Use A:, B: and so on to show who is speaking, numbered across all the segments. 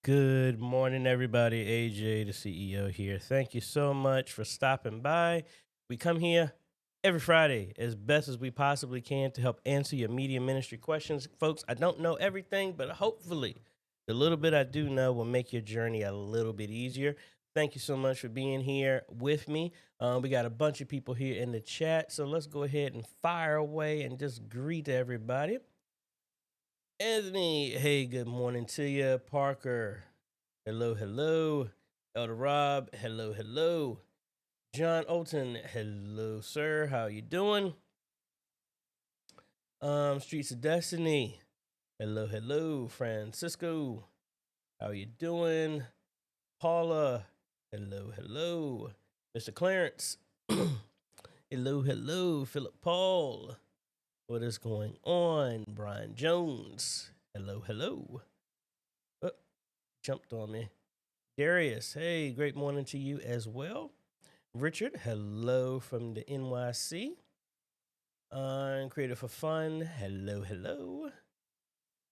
A: Good morning, everybody. AJ, the CEO here. Thank you so much for stopping by. We come here every Friday as best as we possibly can to help answer your media ministry questions. Folks, I don't know everything, but hopefully the little bit I do know will make your journey a little bit easier. Thank you so much for being here with me. We got a bunch of people here in the chat, so let's go ahead and fire away and just greet everybody. Anthony, hey, good morning to you. Parker, hello, hello. Elder Rob, hello, hello. John Olton, hello, sir. How you doing? Streets of Destiny, Hello, hello, Francisco. How you doing? Paula. Hello, hello. Mr. Clarence. Hello, hello, Philip Paul. What is going on? Brian Jones. Hello, hello. Oh, jumped on me. Darius. Hey, great morning to you as well. Richard. Hello from the NYC. Creative for Fun. Hello, hello.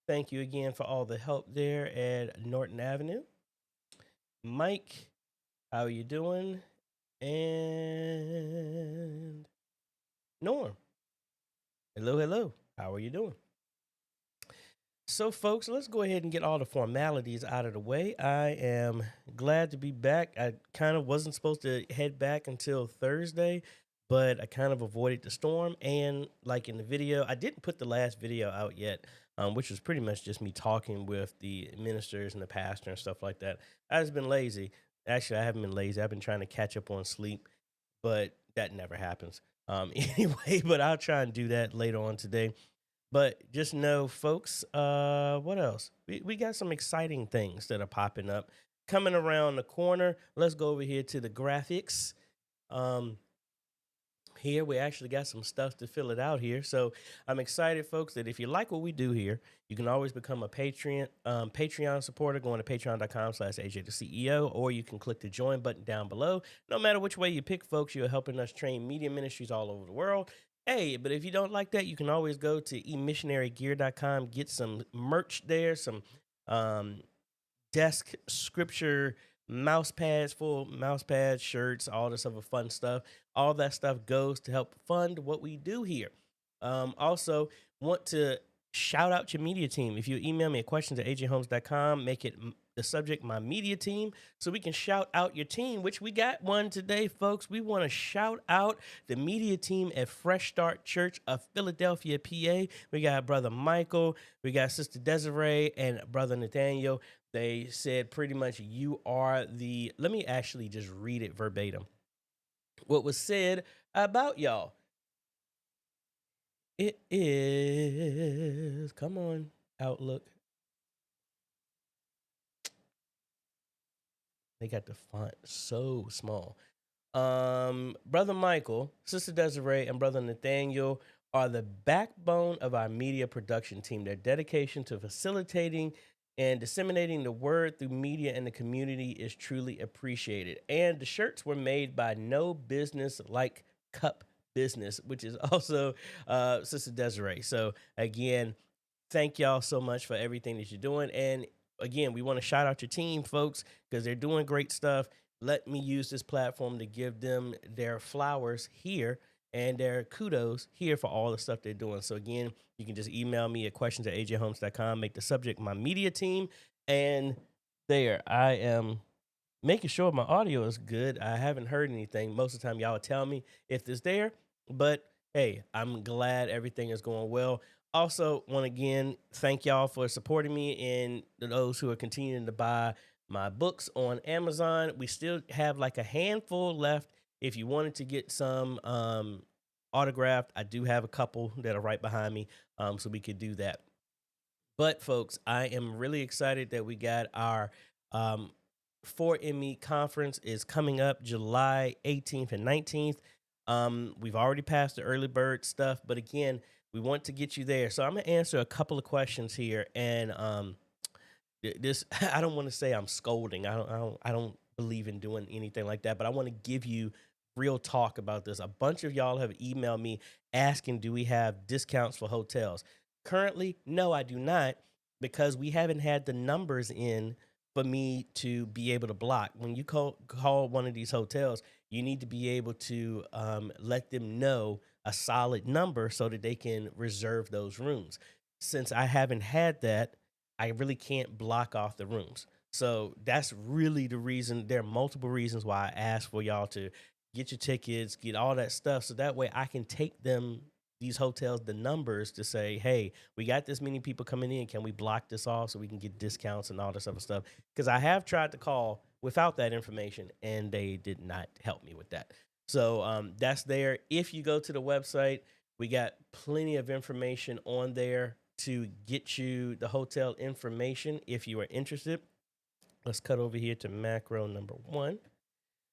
A: Thank you again for all the help there at Norton Avenue. Mike, how are you doing? And Norm, hello, hello. How are you doing? So, folks, let's go ahead and get all the formalities out of the way. I am glad to be back. I kind of wasn't supposed to head back until Thursday, but I kind of avoided the storm. And like in the video, I didn't put the last video out yet, which was pretty much just me talking with the ministers and the pastor and stuff like that. I've just been lazy. Actually, I haven't been lazy. I've been trying to catch up on sleep, but that never happens. Anyway, but I'll try and do that later on today. But just know, folks, what else? We got some exciting things that are popping up coming around the corner. Let's go over here to the graphics. Um, Here we actually got some stuff to fill it out here. So I'm excited, folks, that if you like what we do here, you can always become a Patreon supporter going to patreon.com/AJaytheCEO, or you can click the join button down below. No matter which way you pick, folks, you're helping us train media ministries all over the world. Hey, but if you don't like that, you can always go to emissionarygear.com, get some merch there, some um, desk scripture mouse pads, full mouse pads, shirts, all this other fun stuff. All that stuff goes to help fund what we do here. Also, want to shout out your media team. If you email me a question to ajhomes.com, make it the subject my media team, so we can shout out your team, which we got one today, folks. We want to shout out the media team at Fresh Start Church of Philadelphia, PA. We got Brother Michael, we got Sister Desiree, and Brother Nathaniel. They said pretty much you are the, let me actually just read it verbatim. What was said about y'all. It is, come on, Outlook. They got the font so small. Brother Michael, Sister Desiree, and Brother Nathaniel are the backbone of our media production team. Their dedication to facilitating and disseminating the word through media and the community is truly appreciated. And the shirts were made by No Business Like Cup Business, which is also Sister Desiree. So again, thank y'all so much for everything that you're doing. And again, we want to shout out your team, folks, because they're doing great stuff. Let me use this platform to give them their flowers here and their kudos here for all the stuff they're doing. So again, you can just email me at questions@ajhomes.com, make the subject my media team, and there I am making sure my audio is good. I haven't heard anything. Most of the time, y'all tell me if it's there, but hey, I'm glad everything is going well. Also, want to again thank y'all for supporting me and those who are continuing to buy my books on Amazon. We still have like a handful left. If you wanted to get some autographed, I do have a couple that are right behind me, so we could do that. But folks, I am really excited that we got our 4ME conference is coming up July 18th and 19th. We've already passed the early bird stuff, but again, we want to get you there. So I'm gonna answer a couple of questions here, and this I don't want to say I'm scolding. I don't believe in doing anything like that, but I want to give you real talk about this. A bunch of y'all have emailed me asking, do we have discounts for hotels? Currently, no, I do not, because we haven't had the numbers in for me to be able to block. When you call one of these hotels, you need to be able to let them know a solid number so that they can reserve those rooms. Since I haven't had that, I really can't block off the rooms. So that's really the reason. There are multiple reasons why I asked for y'all to get your tickets, get all that stuff, so that way I can take them, these hotels, the numbers to say, hey, we got this many people coming in. Can we block this off so we can get discounts and all this other stuff? Because I have tried to call without that information, and they did not help me with that. So that's there. If you go to the website, we got plenty of information on there to get you the hotel information if you are interested. Let's cut over here to macro number 1.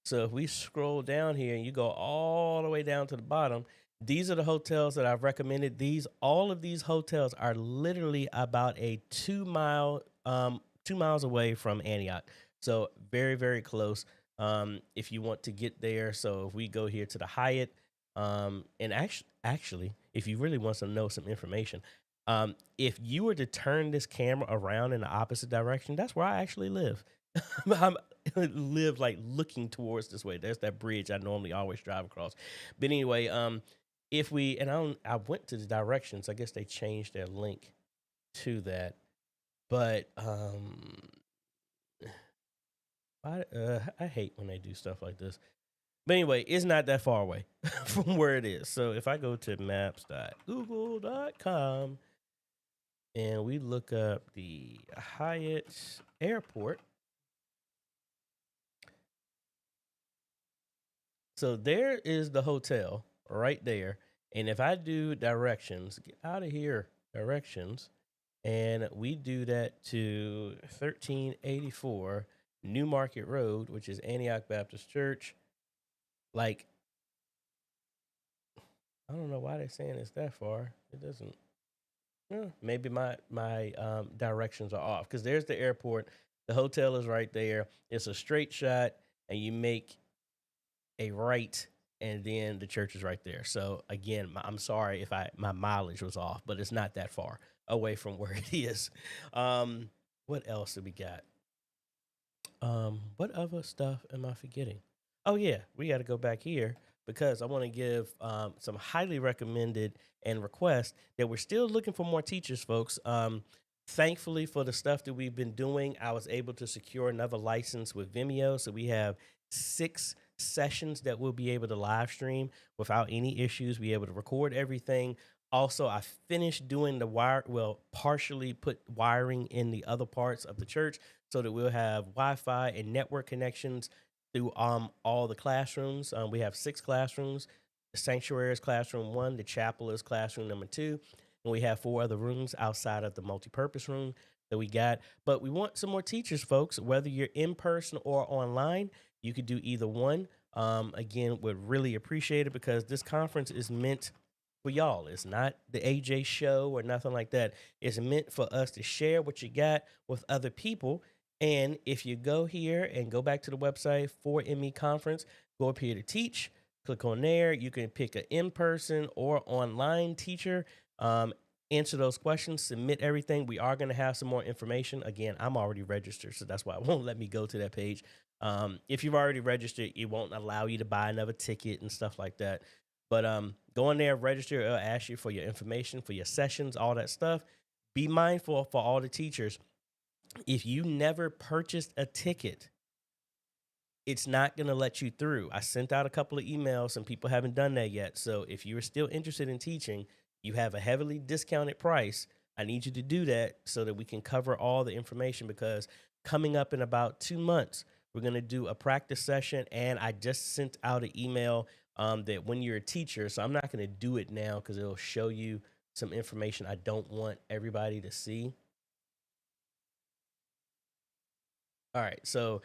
A: So if we scroll down here and you go all the way down to the bottom, these are the hotels that I've recommended. All of these hotels are literally about a 2 mile, 2 miles away from Antioch. So very, very close. If you want to get there. So if we go here to the Hyatt, and actually, if you really want to know some information, if you were to turn this camera around in the opposite direction, that's where I actually live. I'm live like looking towards this way. There's that bridge I normally always drive across. But anyway, if we and I went to the directions. I guess they changed their link to that. But I hate when they do stuff like this. But anyway, it's not that far away from where it is. So if I go to maps.google.com and we look up the Hyatt Airport. So there is the hotel right there. And if I do directions, get out of here, directions, and we do that to 1384 New Market Road, which is Antioch Baptist Church. Like, I don't know why they're saying it's that far. It doesn't. Maybe my directions are off because there's the airport. The hotel is right there. It's a straight shot, and you make a right, and then the church is right there. So again, I'm sorry if my mileage was off, but it's not that far away from where it is. What else do we got? What other stuff am I forgetting? Oh yeah, we got to go back here because I want to give some highly recommended and request that we're still looking for more teachers, folks. Thankfully for the stuff that we've been doing, I was able to secure another license with Vimeo, so we have 6 sessions that we'll be able to live stream without any issues. Be able to record everything. Also, I finished doing the partially put wiring in the other parts of the church so that we'll have Wi-Fi and network connections through all the classrooms. We have 6 classrooms. The sanctuary is classroom 1. The chapel is classroom number 2. And we have 4 other rooms outside of the multipurpose room that we got. But we want some more teachers, folks. Whether you're in person or online, you could do either one. Again, would really appreciate it because this conference is meant for y'all. It's not the AJ show or nothing like that. It's meant for us to share what you got with other people. And if you go here and go back to the website for ME conference, go up here to teach, click on there. You can pick an in-person or online teacher. Answer those questions, submit everything. We are going to have some more information. Again, I'm already registered, so that's why it won't let me go to that page. If you've already registered, it won't allow you to buy another ticket and stuff like that. But go in there, register. It'll ask you for your information, for your sessions, all that stuff. Be mindful for all the teachers. If you never purchased a ticket, it's not going to let you through. I sent out a couple of emails. Some people haven't done that yet. So if you're still interested in teaching, you have a heavily discounted price. I need you to do that so that we can cover all the information because coming up in about 2 months, we're going to do a practice session. And I just sent out an email that when you're a teacher, so I'm not going to do it now because it'll show you some information I don't want everybody to see. All right. So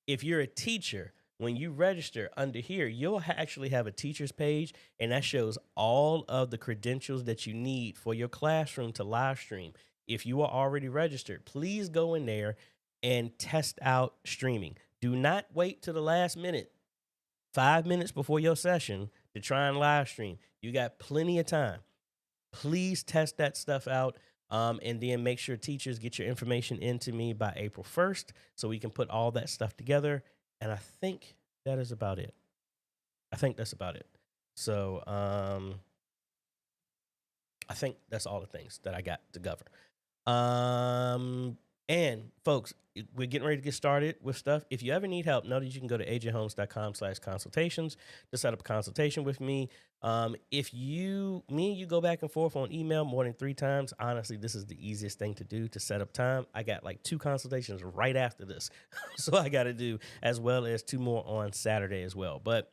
A: if you're a teacher, when you register under here, you'll actually have a teacher's page, and that shows all of the credentials that you need for your classroom to live stream. If you are already registered, please go in there and test out streaming. Do not wait to the last minute, 5 minutes before your session to try and live stream. You got plenty of time. Please test that stuff out. And then make sure teachers get your information into me by April 1st so we can put all that stuff together. And I think that is about it. So I think that's all the things that I got to cover. And folks, we're getting ready to get started with stuff. If you ever need help, know that you can go to ajhomes.com/consultations to set up a consultation with me. If me and you go back and forth on email more than 3 times, honestly, this is the easiest thing to do to set up time. I got like 2 consultations right after this. So I got to do as well as 2 more on Saturday as well. But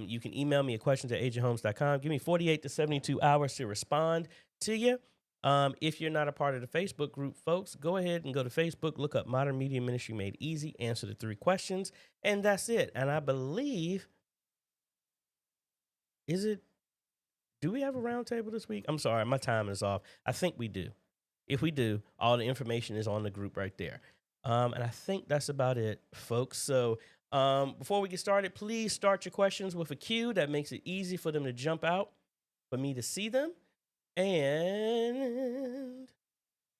A: you can email me at questions@ajhomes.com. Give me 48 to 72 hours to respond to you. If you're not a part of the Facebook group, folks, go ahead and go to Facebook, look up Modern Media Ministry Made Easy, answer the 3 questions, and that's it. And I believe, is it, do we have a roundtable this week? I'm sorry, my time is off. I think we do. If we do, all the information is on the group right there. And I think that's about it, folks. So before we get started, please start your questions with a Q. That makes it easy for them to jump out, for me to see them. And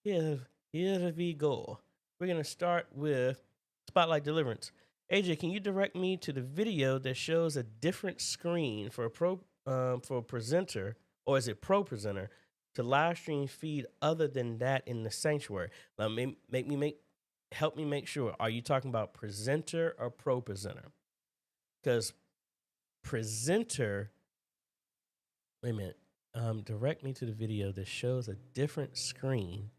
A: here we go. We're going to start with Spotlight Deliverance. AJ, can you direct me to the video that shows a different screen for a presenter, or is it pro presenter, to live stream feed other than that in the sanctuary? Now, help me make sure. Are you talking about presenter or pro presenter? Because presenter, wait a minute. Direct me to the video that shows a different screen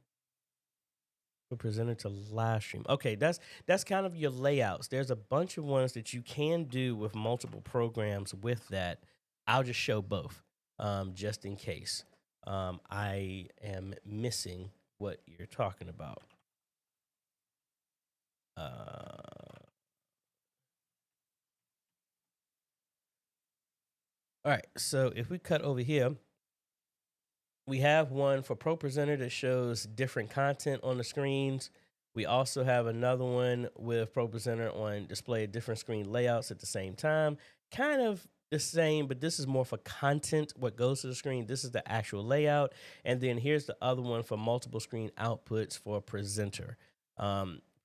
A: for presenter to live stream. Okay, that's kind of your layouts. There's a bunch of ones that you can do with multiple programs with that. I'll just show both, just in case I am missing what you're talking about. All right, so if we cut over here, we have one for Pro Presenter that shows different content on the screens. We also have another one with Pro Presenter on display different screen layouts at the same time. Kind of the same, but this is more for content, what goes to the screen. This is the actual layout. And then here's the other one for multiple screen outputs for Presenter.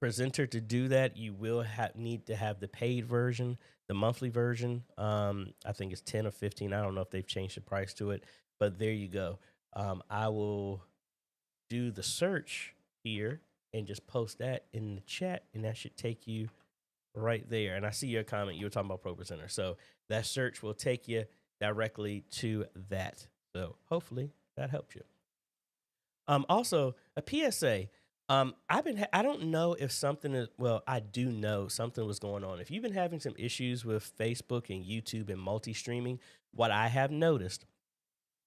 A: Presenter, to do that, you will need to have the paid version, the monthly version. I think it's 10 or 15. I don't know if they've changed the price to it, but there you go. I will do the search here and just post that in the chat, and that should take you right there. And I see your comment. You were talking about Pro Presenter. So that search will take you directly to that. So hopefully that helps you. Also, a PSA. I don't know if something is, well, I do know something was going on. If you've been having some issues with Facebook and YouTube and multi-streaming, what I have noticed,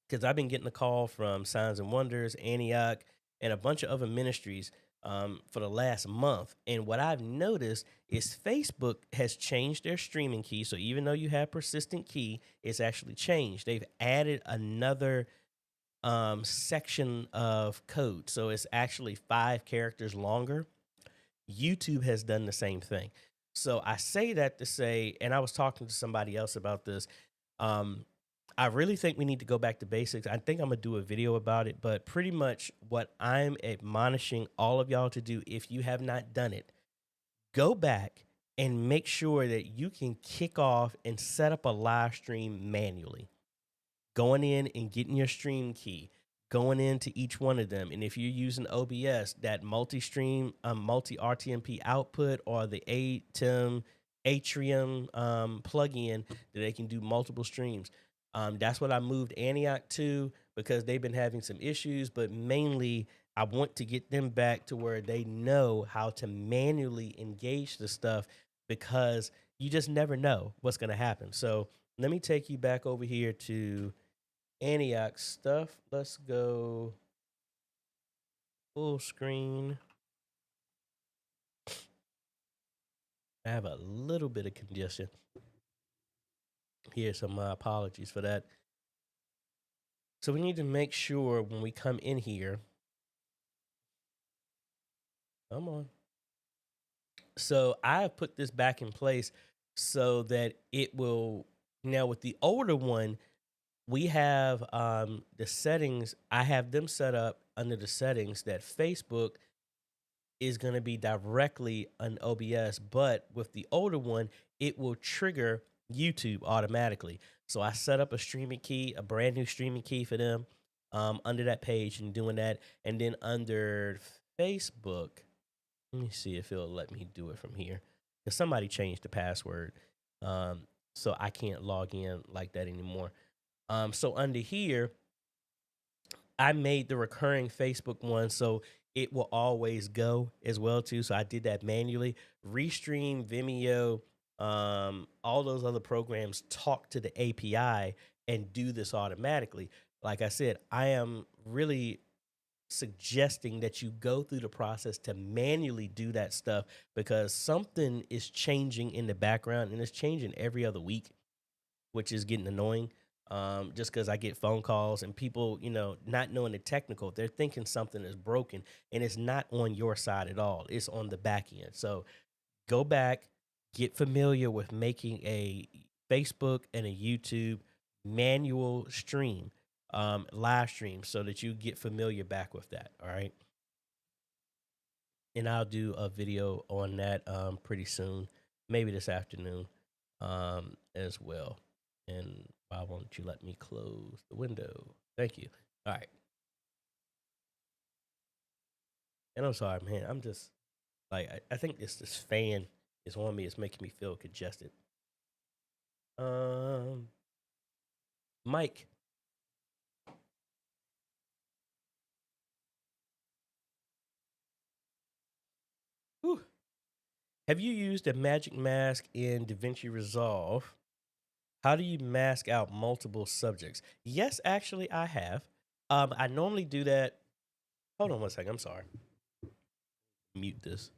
A: because I've been getting a call from Signs and Wonders, Antioch, and a bunch of other ministries for the last month. And what I've noticed is Facebook has changed their streaming key. So even though you have persistent key, it's actually changed. They've added another section of code. So it's actually 5 characters longer. YouTube has done the same thing. So I say that to say, and I was talking to somebody else about this. I really think we need to go back to basics. I think I'm going to do a video about it, but pretty much what I'm admonishing all of y'all to do, if you have not done it, go back and make sure that you can kick off and set up a live stream manually. Going in and getting your stream key, going into each one of them. And if you're using OBS, that multi-stream, multi-RTMP output, or the Atrium plugin that they can do multiple streams. That's what I moved Antioch to, because they've been having some issues, but mainly I want to get them back to where they know how to manually engage the stuff, because you just never know what's going to happen. So let me take you back over here to Antioch stuff. Let's go full screen. I have a little bit of congestion here, so my apologies for that. So we need to make sure when we come in here, come on. So I have put this back in place so that it will, now with the older one, we have the settings. I have them set up under the settings that Facebook is going to be directly on OBS, but with the older one, it will trigger YouTube automatically. So I set up a streaming key, a brand new streaming key for them under that page, and doing that. And then under Facebook, let me see if it'll let me do it from here, because somebody changed the password. So I can't log in like that anymore. So under here, I made the recurring Facebook one, so it will always go as well too. So I did that manually. Restream, Vimeo, all those other programs talk to the API and do this automatically. Like I said, I am really suggesting that you go through the process to manually do that stuff because something is changing in the background and it's changing every other week, which is getting annoying. Just because I get phone calls and people, not knowing the technical, they're thinking something is broken and it's not on your side at all. It's on the back end. So go back, get familiar with making a Facebook and a YouTube manual stream, live stream, so that you get familiar back with that. All right. And I'll do a video on that pretty soon, maybe this afternoon as well. And why won't you let me close the window? Thank you. All right. And I'm sorry, man. I'm just like I think this fan is on me. It's making me feel congested. Mike. Whew. Have you used a magic mask in DaVinci Resolve? How do you mask out multiple subjects? Yes, actually, I have. I normally do that. Hold on one second. I'm sorry. Mute this.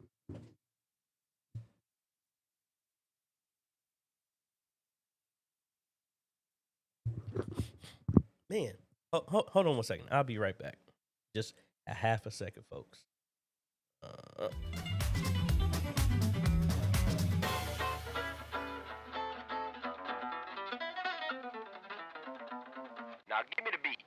A: Man, hold on one second. I'll be right back. Just a half a second, folks.
B: Now give me the beat.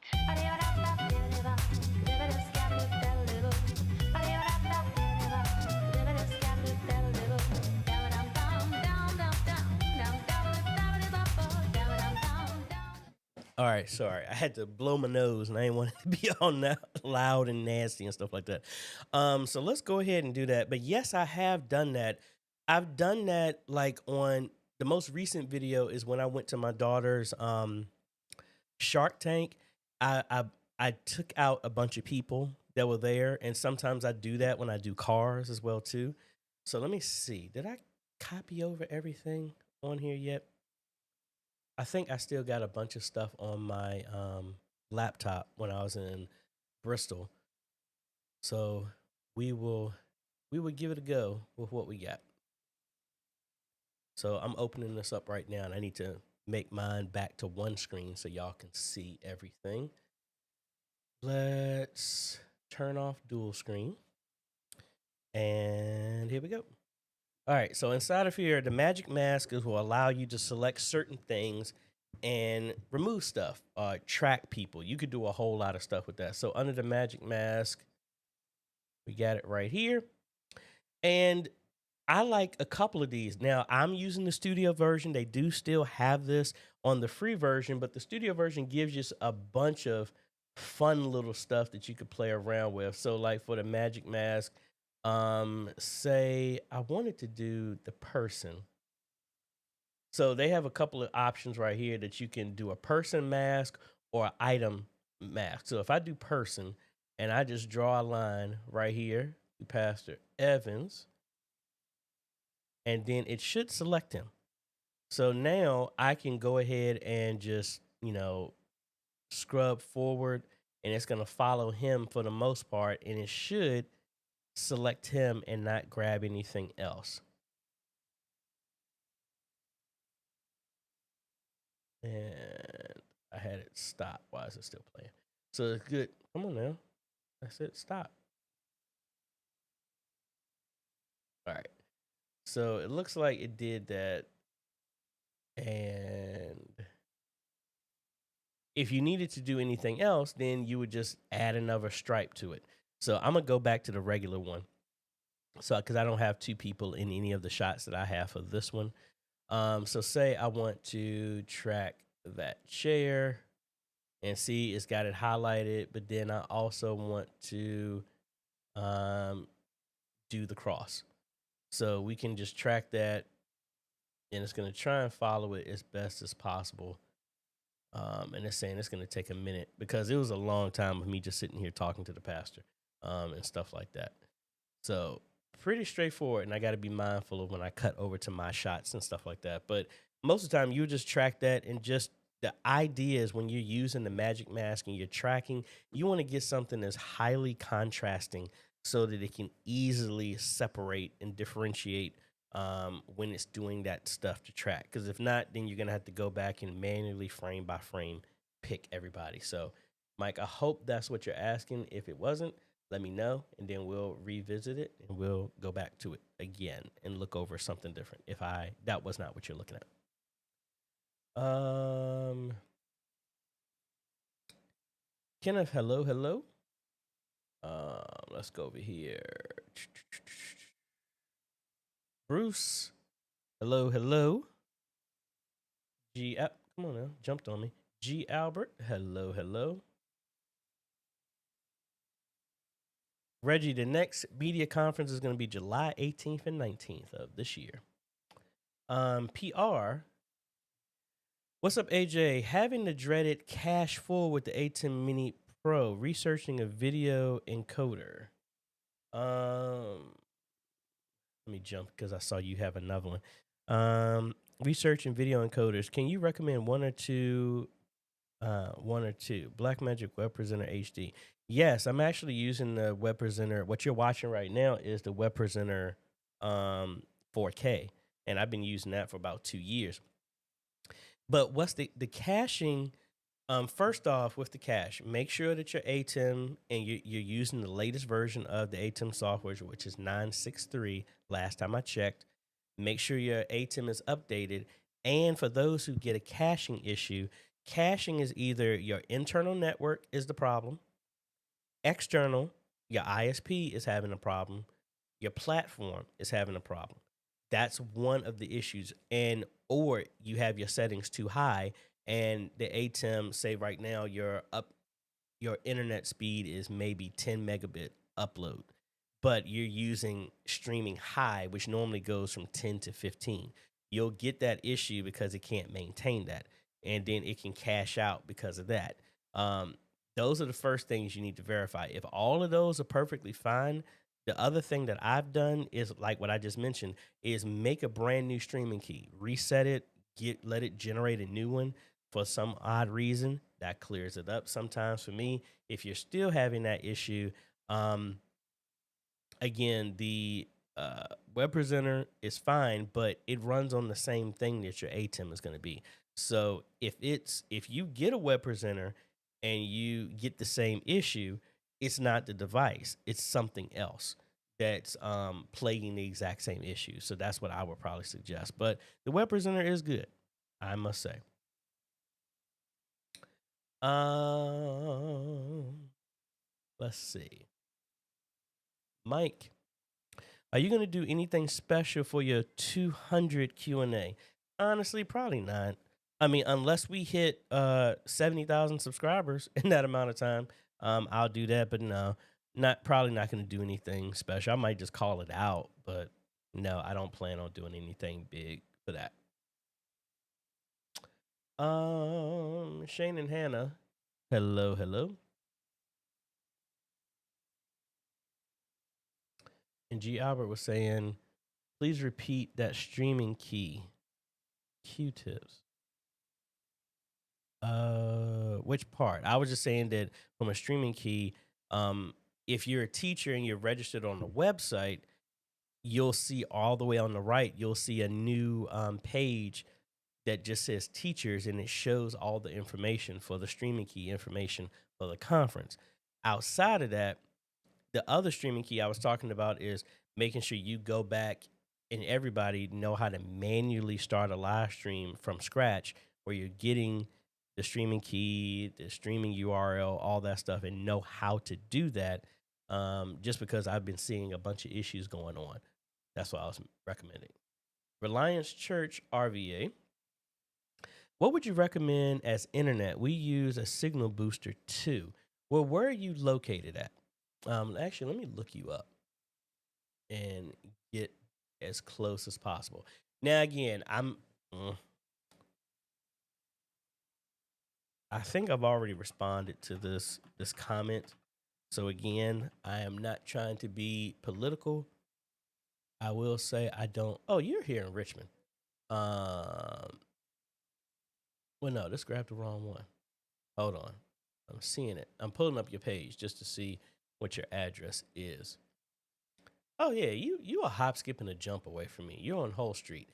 A: All right, sorry. I had to blow my nose and I didn't want it to be all loud and nasty and stuff like that. So let's go ahead and do that. But yes, I have done that. I've done that like on the most recent video is when I went to my daughter's Shark Tank. I took out a bunch of people that were there, and sometimes I do that when I do cars as well too. So let me see. Did I copy over everything on here yet? I think I still got a bunch of stuff on my laptop when I was in Bristol. So we will give it a go with what we got. So I'm opening this up right now, and I need to make mine back to one screen so y'all can see everything. Let's turn off dual screen. And here we go. All right, so inside of here, the magic mask will allow you to select certain things and remove stuff, track people. You could do a whole lot of stuff with that. So under the magic mask, we got it right here. And I like a couple of these. Now, I'm using the studio version. They do still have this on the free version, but the studio version gives you a bunch of fun little stuff that you could play around with. So like for the magic mask, say I wanted to do the person. So they have a couple of options right here that you can do a person mask or an item mask. So if I do person and I just draw a line right here to Pastor Evans, and then it should select him. So now I can go ahead and just, scrub forward, and it's going to follow him for the most part, and it should select him and not grab anything else. And I had it stop. Why is it still playing? So it's good. Come on now. That's it. Stop. All right. So it looks like it did that. And if you needed to do anything else, then you would just add another stripe to it. So I'm going to go back to the regular one. So, because I don't have two people in any of the shots that I have for this one. So say I want to track that chair and see it's got it highlighted, but then I also want to do the cross. So we can just track that, and it's going to try and follow it as best as possible. And it's saying it's going to take a minute because it was a long time of me just sitting here talking to the pastor and stuff like that. So pretty straightforward, and I got to be mindful of when I cut over to my shots and stuff like that. But most of the time, you just track that and just the idea is when you're using the magic mask and you're tracking, you want to get something that's highly contrasting so that it can easily separate and differentiate when it's doing that stuff to track. Because if not, then you're gonna have to go back and manually frame by frame pick everybody. So, Mike, I hope that's what you're asking. If it wasn't, let me know, and then we'll revisit it and we'll go back to it again and look over something different. If that was not what you're looking at. Kenneth, hello, hello. Let's go over here. Bruce, hello, hello. Come on now, jumped on me. G Albert, hello, hello. Reggie, the next media conference is going to be July 18th and 19th of this year. PR, what's up, AJ? Having the dreaded cache full with the A10 Mini Pro, researching a video encoder. Let me jump because I saw you have another one. Researching video encoders. Can you recommend one or two? Blackmagic Web Presenter HD. Yes, I'm actually using the Web Presenter. What you're watching right now is the Web Presenter 4K, and I've been using that for about 2 years. But what's the caching? First off, with the cache, make sure that your ATEM and you're using the latest version of the ATEM software, which is 963. Last time I checked, make sure your ATEM is updated. And for those who get a caching issue, caching is either your internal network is the problem, external, your ISP is having a problem, your platform is having a problem. That's one of the issues. And or you have your settings too high and the ATEM, say right now your internet speed is maybe 10 megabit upload, but you're using streaming high, which normally goes from 10 to 15. You'll get that issue because it can't maintain that. And then it can cash out because of that. Um, those are the first things you need to verify. If all of those are perfectly fine, the other thing that I've done is like what I just mentioned is make a brand new streaming key, reset it, let it generate a new one for some odd reason. That clears it up sometimes for me. If you're still having that issue, again, the web presenter is fine, but it runs on the same thing that your ATEM is going to be. So if you get a web presenter and you get the same issue, it's not the device, it's something else that's plaguing the exact same issue. So that's what I would probably suggest. But the web presenter is good, I must say. Let's see. Mike, are you going to do anything special for your 200 Q&A? Honestly, probably not. I mean, unless we hit 70,000 subscribers in that amount of time, I'll do that. But no, probably not going to do anything special. I might just call it out, but no, I don't plan on doing anything big for that. Shane and Hannah, hello, hello. And G Albert was saying, please repeat that streaming key. Q-tips. Which part? I was just saying that from a streaming key, if you're a teacher and you're registered on the website, you'll see all the way on the right, you'll see a new page that just says teachers, and it shows all the information for the streaming key information for the conference. Outside of that, the other streaming key I was talking about is making sure you go back and everybody know how to manually start a live stream from scratch, where you're getting the streaming key, the streaming URL, all that stuff, and know how to do that. Just because I've been seeing a bunch of issues going on. That's what I was recommending. Reliance Church RVA. What would you recommend as internet? We use a signal booster too. Well, where are you located at? Actually, let me look you up and get as close as possible. Now, again, I think I've already responded to this comment. So again, I am not trying to be political. I will say I don't. Oh, you're here in Richmond. Well, no, this grabbed the wrong one. Hold on. I'm seeing it. I'm pulling up your page just to see what your address is. Oh yeah, you a hop, skip, and a jump away from me. You're on Whole Street.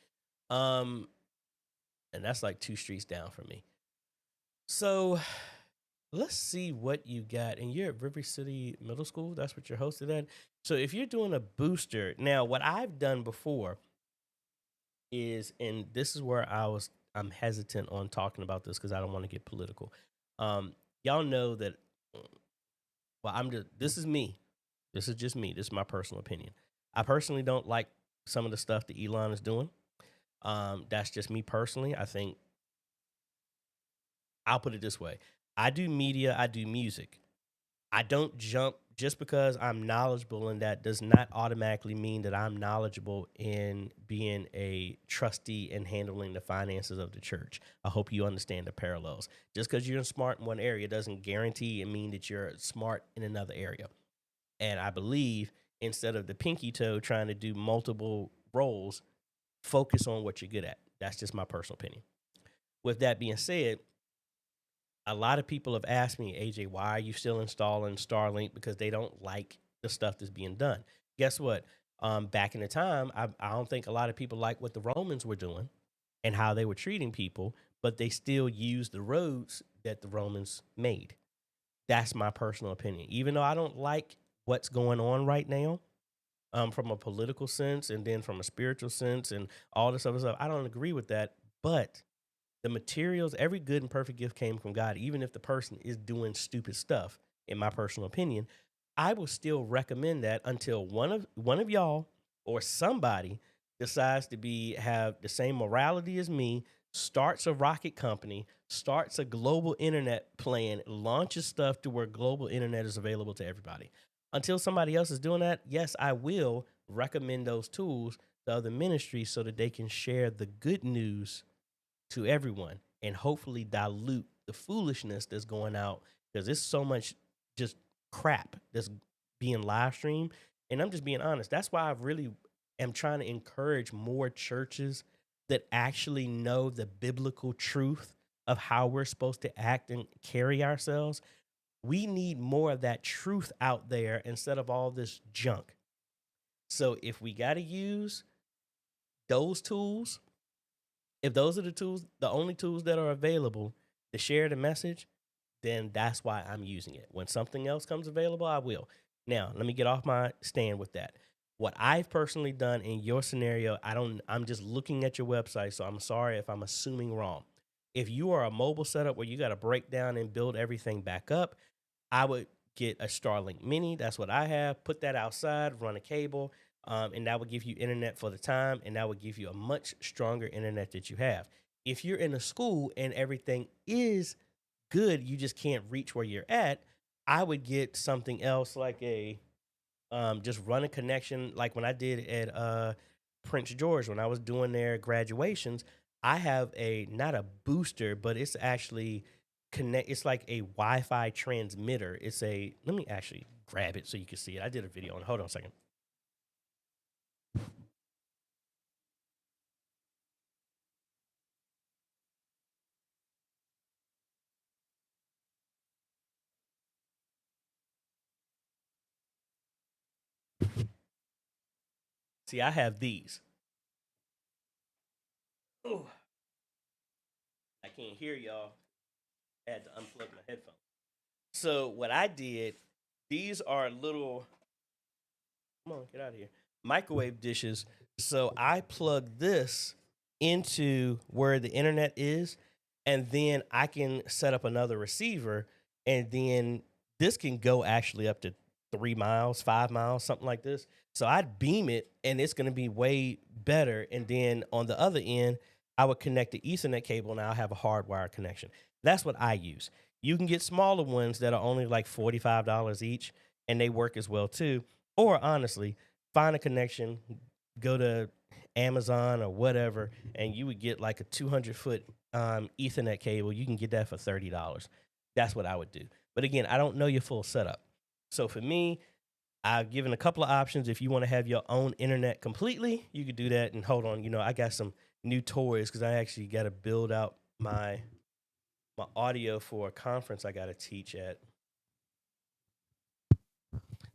A: Um, and that's like 2 streets down from me. So let's see what you got. And you're at River City Middle School. That's what you're hosted at. So if you're doing a booster, now what I've done before is, and this is where I'm hesitant on talking about this because I don't want to get political. Y'all know that. Well, I'm just. This is me. This is just me. This is my personal opinion. I personally don't like some of the stuff that Elon is doing. That's just me personally. I think I'll put it this way: I do media. I do music. I don't jump just because I'm knowledgeable in that does not automatically mean that I'm knowledgeable in being a trustee and handling the finances of the church. I hope you understand the parallels. Just because you're smart in one area doesn't guarantee and mean that you're smart in another area. And I believe instead of the pinky toe trying to do multiple roles, focus on what you're good at. That's just my personal opinion. With that being said, a lot of people have asked me, AJ, why are you still installing Starlink? Because they don't like the stuff that's being done. Guess what? Back in the time, I don't think a lot of people like what the Romans were doing and how they were treating people, but they still used the roads that the Romans made. That's my personal opinion. Even though I don't like what's going on right now, from a political sense and then from a spiritual sense and all this other stuff, I don't agree with that. But the materials, every good and perfect gift came from God, even if the person is doing stupid stuff, in my personal opinion. I will still recommend that until one of y'all or somebody decides to have the same morality as me, starts a rocket company, starts a global internet plan, launches stuff to where global internet is available to everybody. Until somebody else is doing that, yes, I will recommend those tools to other ministries so that they can share the good news to everyone and hopefully dilute the foolishness that's going out because there's so much just crap that's being live streamed. And I'm just being honest. That's why I really am trying to encourage more churches that actually know the biblical truth of how we're supposed to act and carry ourselves. We need more of that truth out there instead of all this junk. So if we got to use those tools, if those are the tools, the only tools that are available to share the message, then that's why I'm using it. When something else comes available, I will. Now, let me get off my stand with that. What I've personally done in your scenario, I'm just looking at your website, so I'm sorry if I'm assuming wrong. If you are a mobile setup where you got to break down and build everything back up, I would get a Starlink Mini. That's what I have. Put that outside, run a cable, and that would give you internet for the time, and that would give you a much stronger internet that you have. If you're in a school and everything is good, you just can't reach where you're at, I would get something else like just run a connection like when I did at Prince George when I was doing their graduations. I have a not a booster, but it's actually connect. It's like a Wi-Fi transmitter. It's a let me actually grab it so you can see it. I did a video on it. Hold on a second. See, I have these. Oh, I can't hear y'all. I had to unplug my headphones. So what I did, these are little. Come on, get out of here. Microwave dishes. So I plug this into where the internet is, and then I can set up another receiver, and then this can go actually up to 3 miles, 5 miles, something like this. So I'd beam it, and it's going to be way better. And then on the other end, I would connect the Ethernet cable, and I'll have a hardwired connection. That's what I use. You can get smaller ones that are only like $45 each, and they work as well too. Or honestly, find a connection, go to Amazon or whatever, and you would get like a 200-foot Ethernet cable. You can get that for $30. That's what I would do. But again, I don't know your full setup. So for me, I've given a couple of options. If you want to have your own internet completely, you could do that. And hold on, I got some new toys because I actually got to build out my my audio for a conference I got to teach at.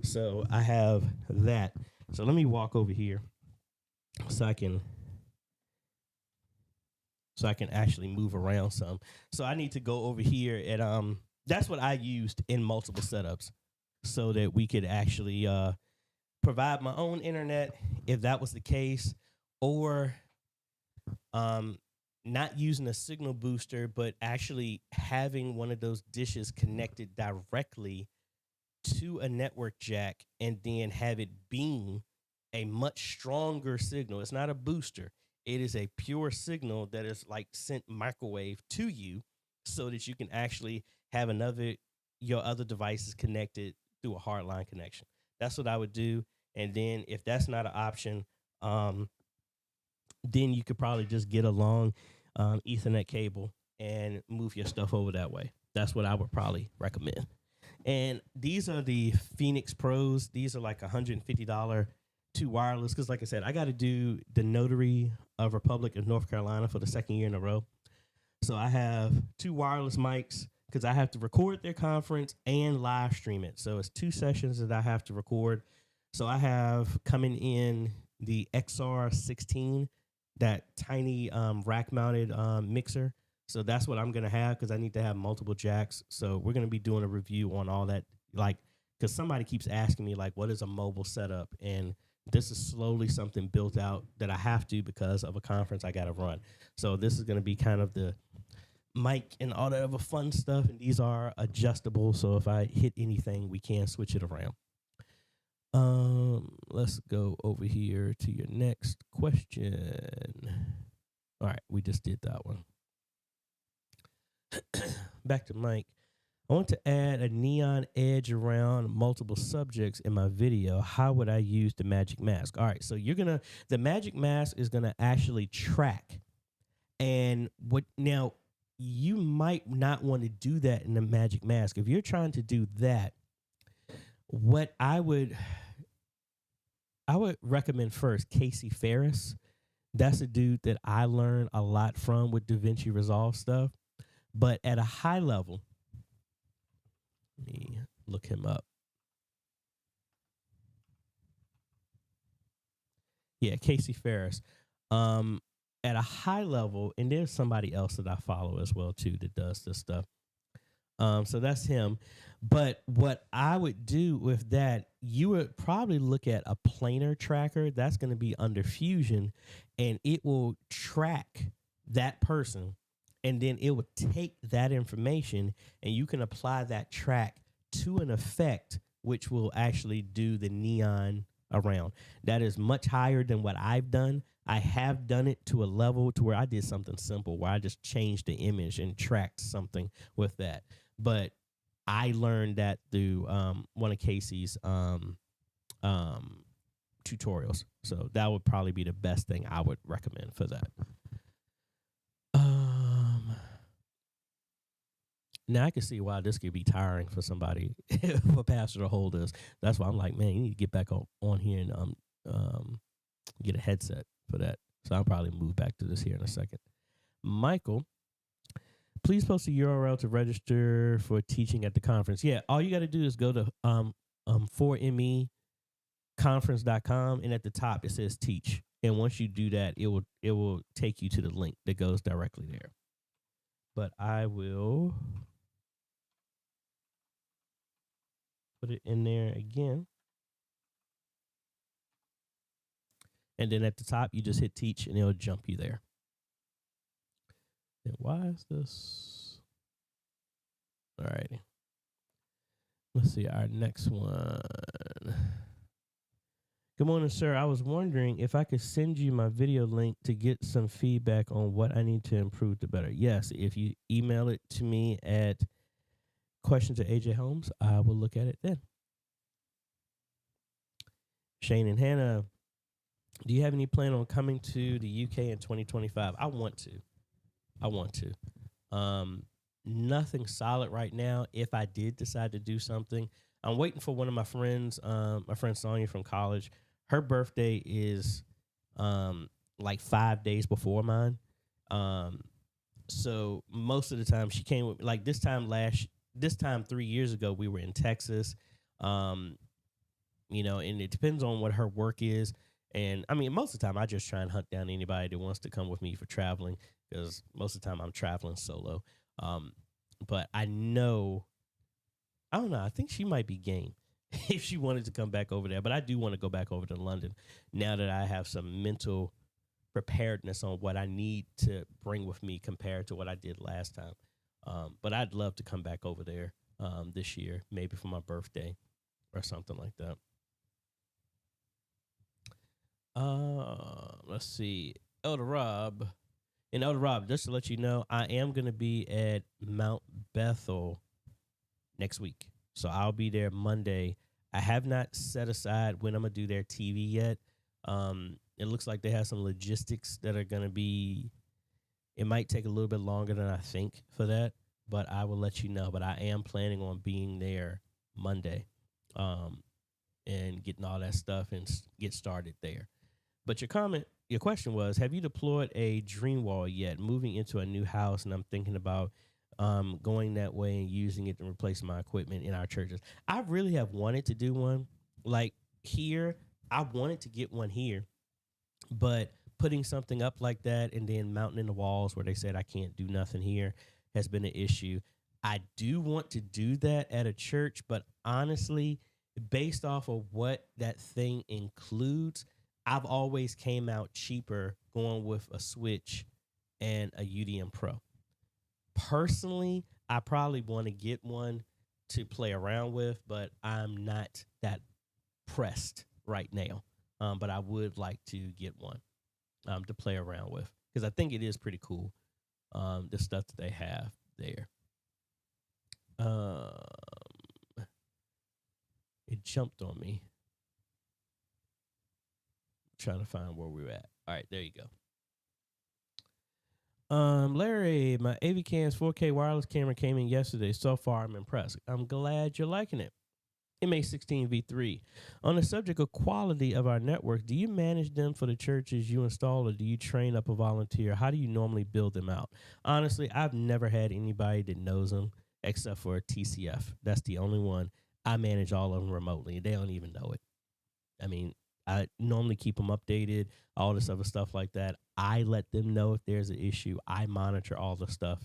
A: So I have that. So let me walk over here so I can actually move around some. So I need to go over here and that's what I used in multiple setups so that we could actually provide my own internet if that was the case, or not using a signal booster, but actually having one of those dishes connected directly to a network jack and then have it beam a much stronger signal. It's not a booster. It is a pure signal that is like sent microwave to you so that you can actually have your other devices connected through a hardline connection. That's what I would do. And then if that's not an option, then you could probably just get a long Ethernet cable and move your stuff over that way. That's what I would probably recommend. And these are the Phoenix Pros. These are like $150 two wireless. Because like I said, I got to do the Notary of Republic of North Carolina for the second year in a row. So I have two wireless mics because I have to record their conference and live stream it. So it's 2 sessions that I have to record. So I have coming in the XR16, that tiny rack-mounted mixer. So that's what I'm going to have because I need to have multiple jacks. So we're going to be doing a review on all that, like, because somebody keeps asking me, like, what is a mobile setup? And this is slowly something built out that I have to because of a conference I got to run. So this is going to be kind of the mic and all that other fun stuff. And these are adjustable. So if I hit anything, we can switch it around. Let's go over here to your next question. All right, we just did that one. Back to Mike. I want to add a neon edge around multiple subjects in my video. How would I use the magic mask? All right, so the magic mask is gonna actually track. And now you might not want to do that in the magic mask. If you're trying to do that, what I would recommend first Casey Ferris. That's a dude that I learned a lot from with DaVinci Resolve stuff. But at a high level, let me look him up. Yeah, Casey Ferris. At a high level, and there's somebody else that I follow as well too that does this stuff. So that's him. But what I would do with that, you would probably look at a planar tracker. That's going to be under Fusion, and it will track that person. And then it will take that information, and you can apply that track to an effect, which will actually do the neon around. That is much higher than what I've done. I have done it to a level to where I did something simple, where I just changed the image and tracked something with that. But I learned that through one of Casey's tutorials. So that would probably be the best thing I would recommend for that. Now I can see why this could be tiring for somebody, for pastor to hold this. That's why I'm like, man, you need to get back on here and get a headset for that. So I'll probably move back to this here in a second. Michael, please post a URL to register for teaching at the conference. Yeah, all you got to do is go to 4meconference.com, and at the top it says teach. And once you do that, it will take you to the link that goes directly there. But I will put it in there again. And then at the top, you just hit teach, and it'll jump you there. And why is this? All righty. Let's see our next one. Good morning, sir. I was wondering if I could send you my video link to get some feedback on what I need to improve to better. Yes, if you email it to me at questions@AJHomes, I will look at it then. Shane and Hannah, do you have any plan on coming to the UK in 2025? I want to. Nothing solid right now. If I did decide to do something, I'm waiting for one of my friends, my friend Sonia from college. Her birthday is like 5 days before mine. So most of the time she came with, like, this time 3 years ago we were in Texas. Um, and it depends on what her work is. And I mean, most of the time I just try and hunt down anybody that wants to come with me for traveling, because most of the time I'm traveling solo. Um, but I don't know. I think she might be game if she wanted to come back over there. But I do want to go back over to London now that I have some mental preparedness on what I need to bring with me compared to what I did last time. But I'd love to come back over there this year, maybe for my birthday or something like that. Let's see. Elder Rob. And Elder Rob, just to let you know, I am going to be at Mount Bethel next week. So I'll be there Monday. I have not set aside when I'm going to do their TV yet. It looks like they have some logistics that are going to be, it might take a little bit longer than I think for that, but I will let you know. But I am planning on being there Monday and getting all that stuff and get started there. But your question was, have you deployed a dream wall yet? Moving into a new house, and I'm thinking about going that way and using it to replace my equipment in our churches. I really have wanted to do one. Like here, I wanted to get one here, but putting something up like that and then mounting in the walls where they said I can't do nothing here has been an issue. I do want to do that at a church, but honestly, based off of what that thing includes, I've always came out cheaper going with a Switch and a UDM Pro. Personally, I probably want to get one to play around with, but I'm not that pressed right now. But I would like to get one to play around with, because I think it is pretty cool, the stuff that they have there. It jumped on me. Trying to find where we're at. All right, there you go. Larry, my AVCam's 4K wireless camera came in yesterday. So far, I'm impressed. I'm glad you're liking it. MA16V3. On the subject of quality of our network, do you manage them for the churches you install, or do you train up a volunteer? How do you normally build them out? Honestly, I've never had anybody that knows them except for TCF. That's the only one. I manage all of them remotely. They don't even know it. I mean, I normally keep them updated, all this other stuff like that. I let them know if there's an issue. I monitor all the stuff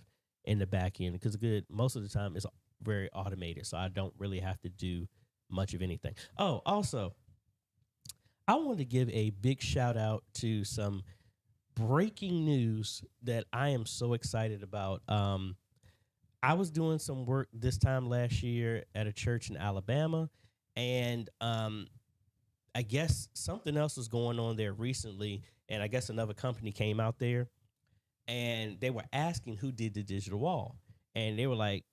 A: in the back end, because most of the time it's very automated, so I don't really have to do much of anything. Oh, also, I want to give a big shout out to some breaking news that I am so excited about. I was doing some work this time last year at a church in Alabama, and I guess something else was going on there recently, and I guess another company came out there, and they were asking who did the digital wall, and they were like,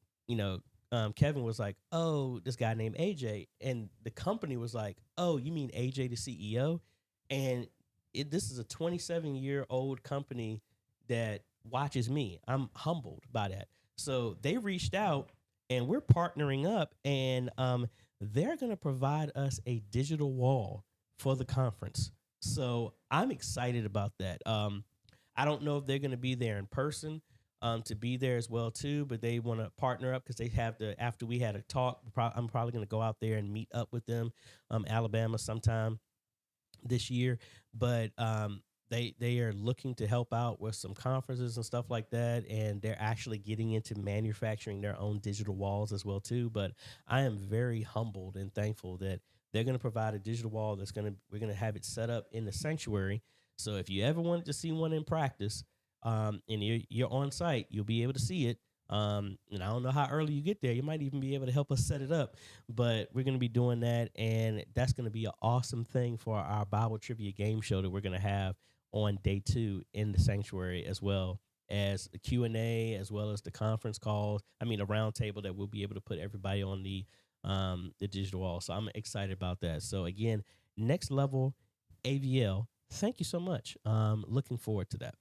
A: Kevin was like, oh, this guy named AJ, and the company was like, oh, you mean AJ the CEO? And this is a 27-year-old company that watches me. I'm humbled by that. So they reached out, and we're partnering up, and they're going to provide us a digital wall for the conference. So I'm excited about that. I don't know if they're going to be there in person to be there as well too, but they want to partner up because they have after we had a talk, I'm probably going to go out there and meet up with them, Alabama sometime this year. But they are looking to help out with some conferences and stuff like that, and they're actually getting into manufacturing their own digital walls as well too. But I am very humbled and thankful that they're going to provide a digital wall we're going to have it set up in the sanctuary. So if you ever wanted to see one in practice, and you're on site, you'll be able to see it. And I don't know how early you get there. You might even be able to help us set it up, but we're going to be doing that, and that's going to be an awesome thing for our Bible Trivia game show that we're going to have on day 2 in the sanctuary, as well as the Q&A, as well as the conference calls. I mean, a round table that we'll be able to put everybody on the digital wall. So I'm excited about that. So again, Next Level AVL, thank you so much. Looking forward to that.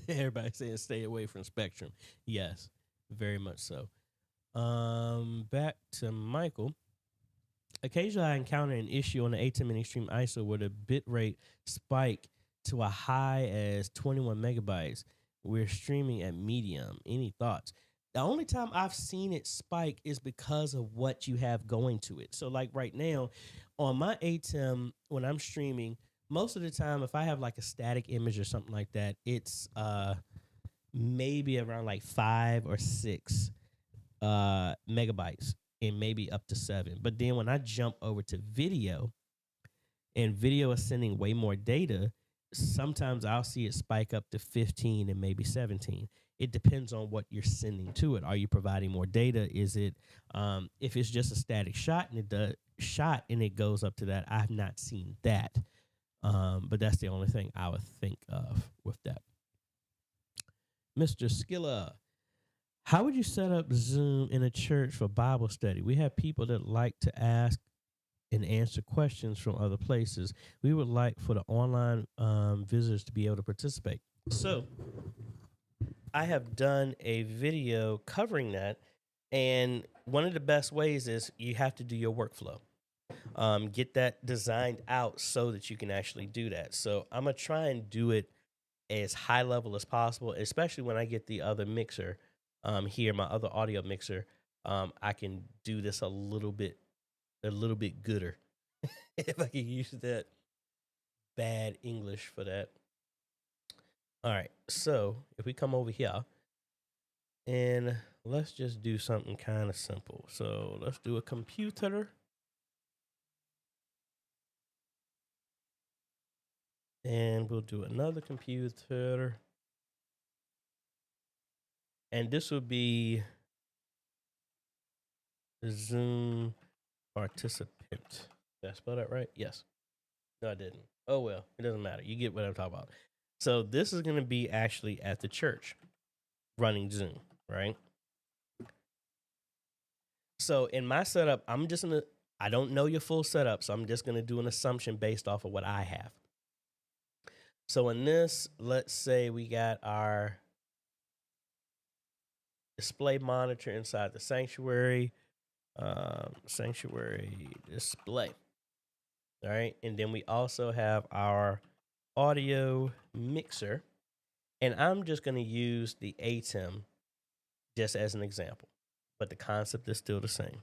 A: Everybody saying stay away from Spectrum. Yes, very much so. Back to Michael. Occasionally, I encounter an issue on the ATEM and Extreme ISO where the bit rate spike to a high as 21 megabytes. We're streaming at medium. Any thoughts? The only time I've seen it spike is because of what you have going to it. So, like right now, on my ATEM, when I'm streaming, most of the time, if I have like a static image or something like that, it's maybe around like 5 or 6 megabytes and maybe up to 7. But then when I jump over to video and video is sending way more data, sometimes I'll see it spike up to 15 and maybe 17. It depends on what you're sending to it. Are you providing more data? Is it if it's just a static shot and it goes up to that? I've not seen that. But that's the only thing I would think of with that. Mr. Skilla, how would you set up Zoom in a church for Bible study? We have people that like to ask and answer questions from other places. We would like for the online visitors to be able to participate. So I have done a video covering that. And one of the best ways is you have to do your workflow. Get that designed out so that you can actually do that. So I'm going to try and do it as high level as possible, especially when I get the other mixer here, my other audio mixer. I can do this a little bit gooder if I can use that bad English for that. All right, so if we come over here and let's just do something kind of simple. So let's do a computer. And we'll do another computer. And this will be Zoom participant. Did I spell that right? Yes. No, I didn't. Oh, well, it doesn't matter. You get what I'm talking about. So this is going to be actually at the church running Zoom, right? So in my setup, I don't know your full setup, so I'm just going to do an assumption based off of what I have. So in this, let's say we got our display monitor inside the sanctuary, sanctuary display. All right. And then we also have our audio mixer. And I'm just going to use the ATEM just as an example, but the concept is still the same.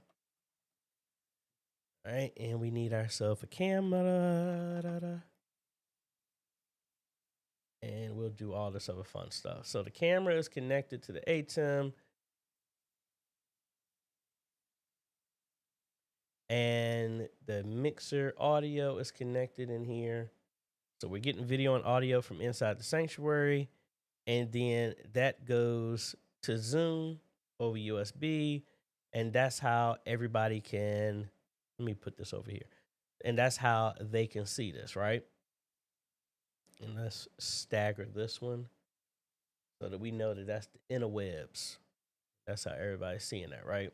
A: All right. And we need ourselves a camera. And we'll do all this other fun stuff. So the camera is connected to the ATEM. And the mixer audio is connected in here. So we're getting video and audio from inside the sanctuary. And then that goes to Zoom over USB. And that's how everybody can, let me put this over here. And that's how they can see this, right? And let's stagger this one so that we know that that's the interwebs. That's how everybody's seeing that, right?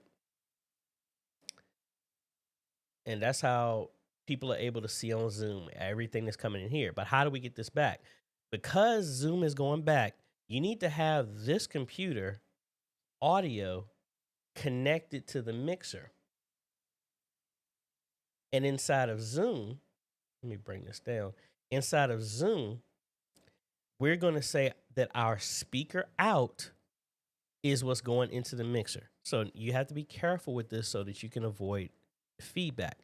A: And that's how people are able to see on Zoom everything that's coming in here. But how do we get this back? Because Zoom is going back, you need to have this computer audio connected to the mixer. And inside of Zoom, let me bring this down. Inside of Zoom, we're going to say that our speaker out is what's going into the mixer. So you have to be careful with this so that you can avoid feedback.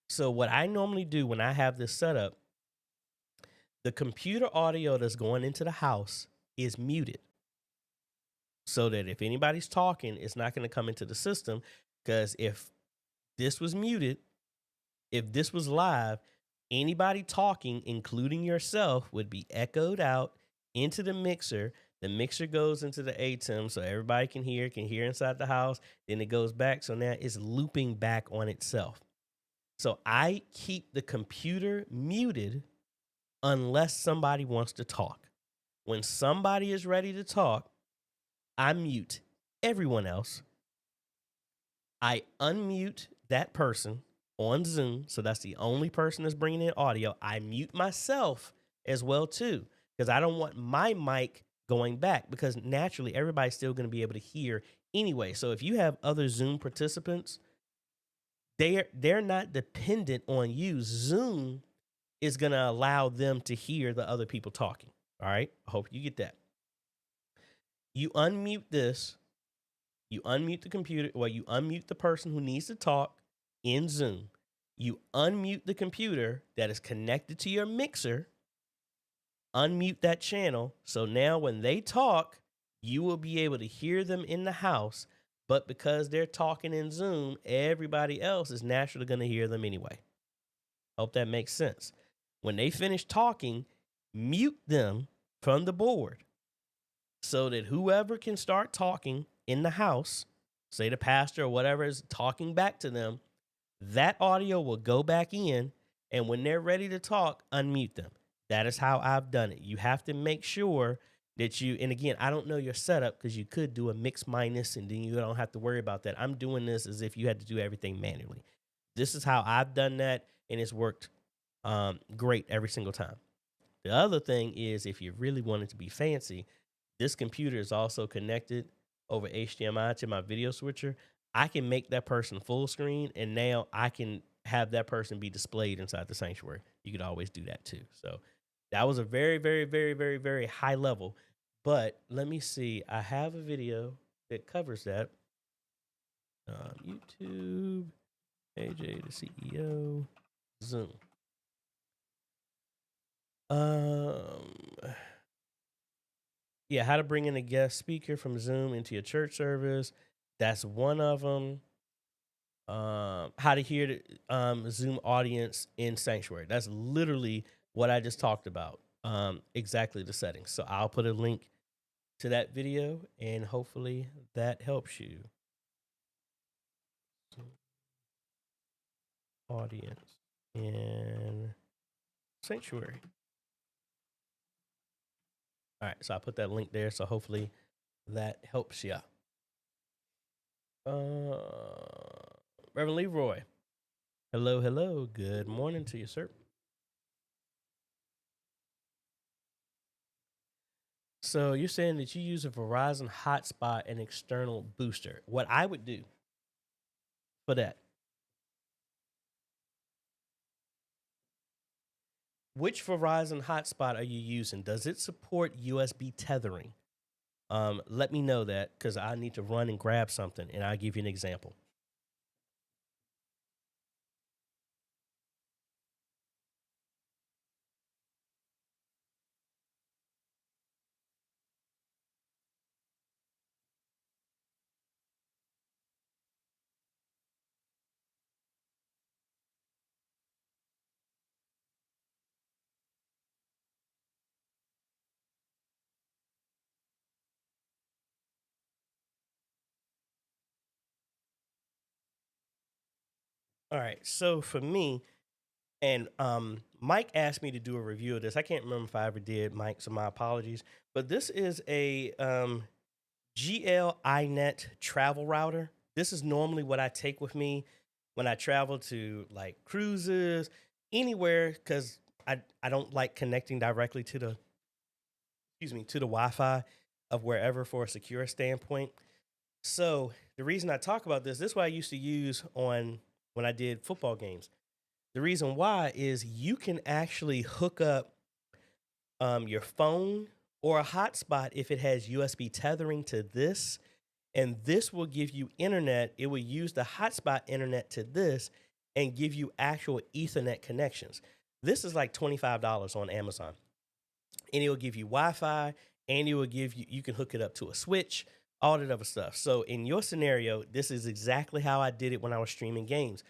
A: So what I normally do when I have this set up, the computer audio that's going into the house is muted. So that if anybody's talking, it's not going to come into the system. Because if this was muted, if this was live, anybody talking, including yourself, would be echoed out into the mixer. The mixer goes into the ATEM so everybody can hear inside the house. Then it goes back. So now it's looping back on itself. So I keep the computer muted unless somebody wants to talk. When somebody is ready to talk, I mute everyone else. I unmute that person on Zoom. So that's the only person that's bringing in audio. I mute myself as well, too, because I don't want my mic going back, because naturally everybody's still going to be able to hear anyway. So if you have other Zoom participants, they're not dependent on you. Zoom is going to allow them to hear the other people talking. All right? I hope you get that. You unmute this, you unmute the computer, well, you unmute the person who needs to talk in Zoom. You unmute the computer that is connected to your mixer, unmute that channel. So now when they talk, you will be able to hear them in the house. But because they're talking in Zoom, everybody else is naturally going to hear them anyway. Hope that makes sense. When they finish talking, mute them from the board so that whoever can start talking in the house, say the pastor or whatever is talking back to them, that audio will go back in. And when they're ready to talk, unmute them. That is how I've done it. You have to make sure that you, and again, I don't know your setup because you could do a mix minus and then you don't have to worry about that. I'm doing this as if you had to do everything manually. This is how I've done that, and it's worked great every single time. The other thing is, if you really wanted to be fancy, this computer is also connected over HDMI to my video switcher. I can make that person full screen, and now I can have that person be displayed inside the sanctuary. You could always do that too. So that was a very, very, very, very, very high level. But let me see. I have a video that covers that. YouTube, AJ the CEO, Zoom. Yeah, how to bring in a guest speaker from Zoom into your church service. That's one of them. How to hear the Zoom audience in Sanctuary. That's literally what I just talked about. Exactly the settings. So I'll put a link to that video, and hopefully that helps you. Audience in Sanctuary. All right, so I put that link there. So hopefully that helps you. Reverend Leroy. Hello, hello. Good morning to you, sir. So you're saying that you use a Verizon hotspot and external booster. What I would do for that, which Verizon hotspot are you using? Does it support USB tethering? Let me know that because I need to run and grab something, and I'll give you an example. All right. So for me, and Mike asked me to do a review of this. I can't remember if I ever did, Mike, so my apologies. But this is a GL iNet travel router. This is normally what I take with me when I travel to like cruises, anywhere, because I don't like connecting directly to the to the Wi-Fi of wherever for a secure standpoint. So the reason I talk about this is what I used to use on when I did football games. The reason why is you can actually hook up your phone or a hotspot if it has USB tethering to this, and this will give you internet. It will use the hotspot internet to this and give you actual Ethernet connections. This is like $25 on Amazon, and it will give you Wi-Fi, and it will give you, you can hook it up to a switch, all that other stuff. So in your scenario, this is exactly how I did it when I was streaming games.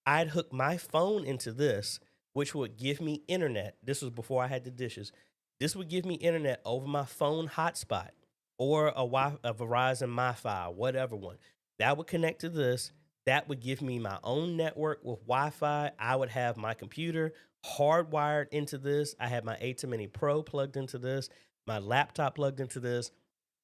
A: I'd hook my phone into this, which would give me internet. This was before I had the dishes. This would give me internet over my phone hotspot or a Verizon MiFi, whatever one. That would connect to this. That would give me my own network with Wi-Fi. I would have my computer hardwired into this. I had my A10 Mini Pro plugged into this, my laptop plugged into this.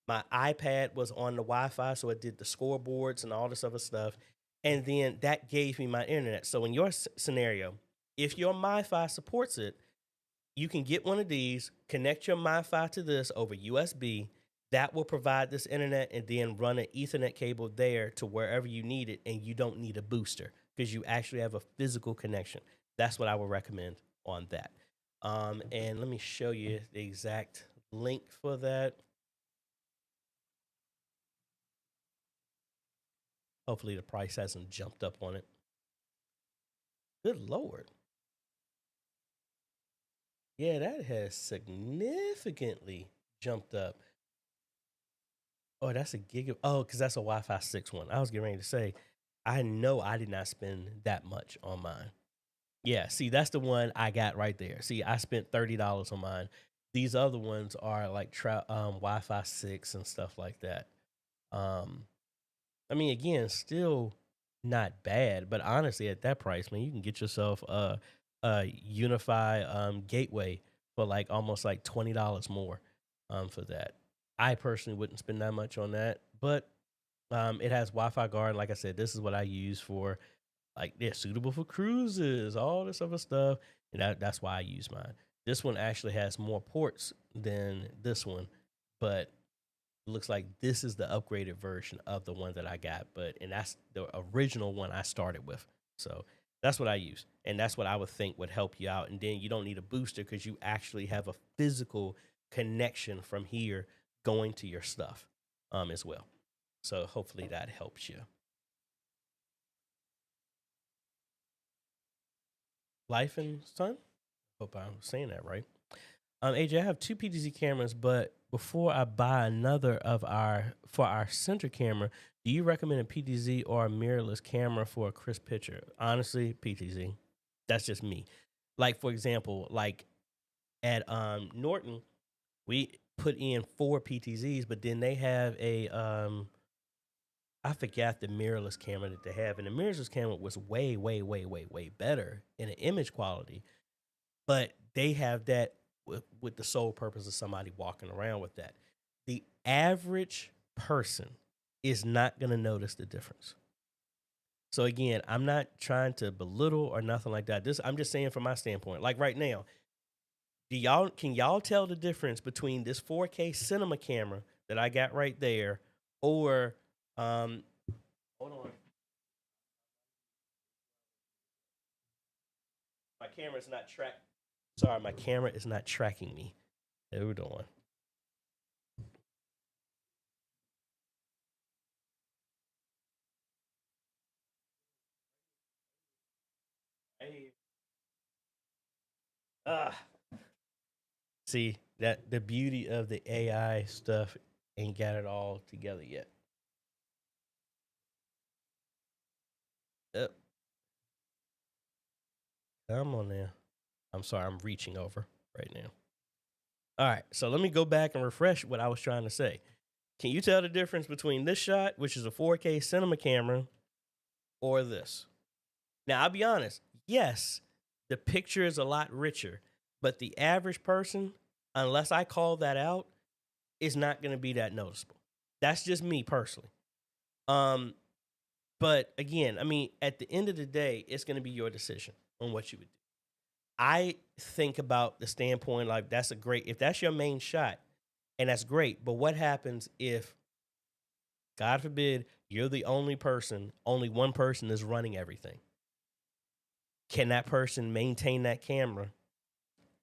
A: My iPad was on the Wi-Fi, so it did the scoreboards and all this other stuff. And then that gave me my internet. So in your scenario, if your MiFi supports it, you can get one of these, connect your MiFi to this over USB. That will provide this internet and then run an Ethernet cable there to wherever you need it, and you don't need a booster because you actually have a physical connection. That's what I would recommend on that. And let me show you the exact link for that. Hopefully the price hasn't jumped up on it. Good Lord. Yeah, that has significantly jumped up. Oh, that's a gig. Oh, because that's a Wi-Fi 6 one. I was getting ready to say, I know I did not spend that much on mine. Yeah, see, that's the one I got right there. See, I spent $30 on mine. These other ones are like Wi-Fi 6 and stuff like that. Um, I mean, again, still not bad, but honestly, at that price, man, you can get yourself a Unify gateway for like almost like $20 more for that. I personally wouldn't spend that much on that, but it has Wi-Fi guard. Like I said, this is what I use for, like, they're suitable for cruises, all this other stuff, and that's why I use mine. This one actually has more ports than this one, but looks like this is the upgraded version of the one that I got, and that's the original one I started with. So that's what I use, and that's what I would think would help you out. And then you don't need a booster because you actually have a physical connection from here going to your stuff as well. So hopefully that helps you. Life and Sun. Hope I'm saying that right. AJ, I have two PTZ cameras, but before I buy another for our center camera, do you recommend a PTZ or a mirrorless camera for a crisp picture? Honestly, PTZ. That's just me. Like, for example, like at Norton, we put in 4 PTZs, but then they have a I forgot the mirrorless camera that they have, and the mirrorless camera was way, way, way, way, way better in the image quality. But they have that with the sole purpose of somebody walking around with that. The average person is not going to notice the difference. So again, I'm not trying to belittle or nothing like that. I'm just saying from my standpoint. Like right now, can y'all tell the difference between this 4K cinema camera that I got right there, or hold on, my camera's not track. Sorry, my camera is not tracking me. Hold on. Hey. Ah, see that the beauty of the AI stuff ain't got it all together yet. Yep. Come on now. I'm sorry, I'm reaching over right now. All right, so let me go back and refresh what I was trying to say. Can you tell the difference between this shot, which is a 4K cinema camera, or this? Now, I'll be honest. Yes, the picture is a lot richer, but the average person, unless I call that out, is not going to be that noticeable. That's just me personally. Um, But again, I mean, at the end of the day, it's going to be your decision on what you would do. I think about the standpoint like if that's your main shot, and that's great. But what happens if, God forbid, you're the only one person is running everything? Can that person maintain that camera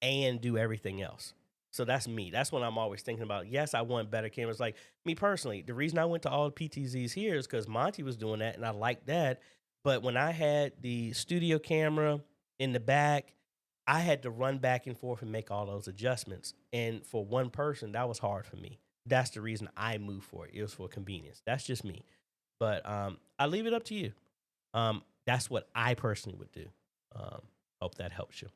A: and do everything else? So that's me. That's what I'm always thinking about. Yes, I want better cameras. Like me personally, the reason I went to all the PTZs here is because Monty was doing that and I liked that. But when I had the studio camera in the back, I had to run back and forth and make all those adjustments. And for one person, that was hard for me. That's the reason I moved for it. It was for convenience. That's just me. But I leave it up to you. That's what I personally would do. Um, Hope that helps you.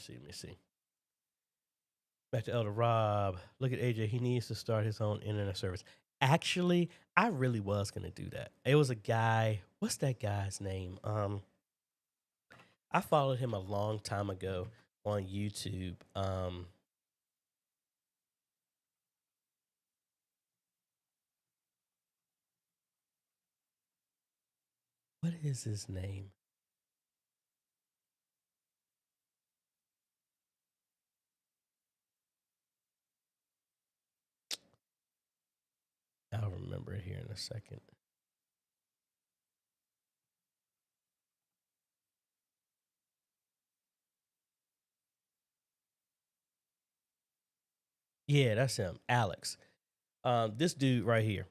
A: Let me see. Back to Elder Rob. Look at AJ. He needs to start his own internet service. Actually, I really was gonna do that. It was a guy. What's that guy's name? I followed him a long time ago on YouTube. What is his name? remember it here in a second. Yeah, that's him, Alex. This dude right here.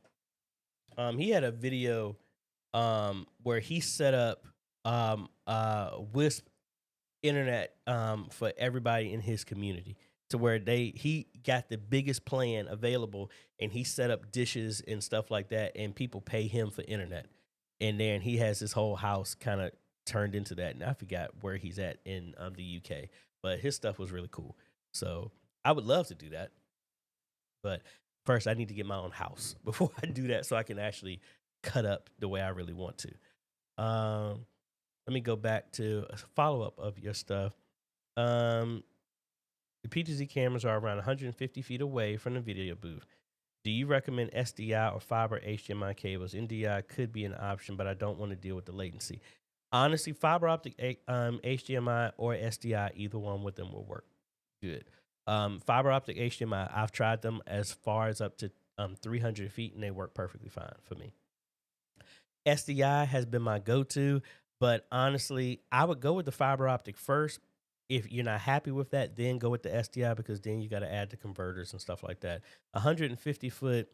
A: He had a video where he set up Wisp internet for everybody in his community to where he got the biggest plan available, and he set up dishes and stuff like that, and people pay him for internet. And then he has his whole house kind of turned into that. And I forgot where he's at in the UK, but his stuff was really cool. So I would love to do that. But first, I need to get my own house before I do that so I can actually cut up the way I really want to. Let me go back to a follow up of your stuff. The PTZ cameras are around 150 feet away from the video booth. Do you recommend SDI or fiber HDMI cables? NDI could be an option, but I don't want to deal with the latency. Honestly, fiber optic HDMI or SDI, either one with them will work good. Fiber optic HDMI, I've tried them as far as up to 300 feet, and they work perfectly fine for me. SDI has been my go-to, but honestly, I would go with the fiber optic first. If you're not happy with that, then go with the SDI, because then you got to add the converters and stuff like that. 150-foot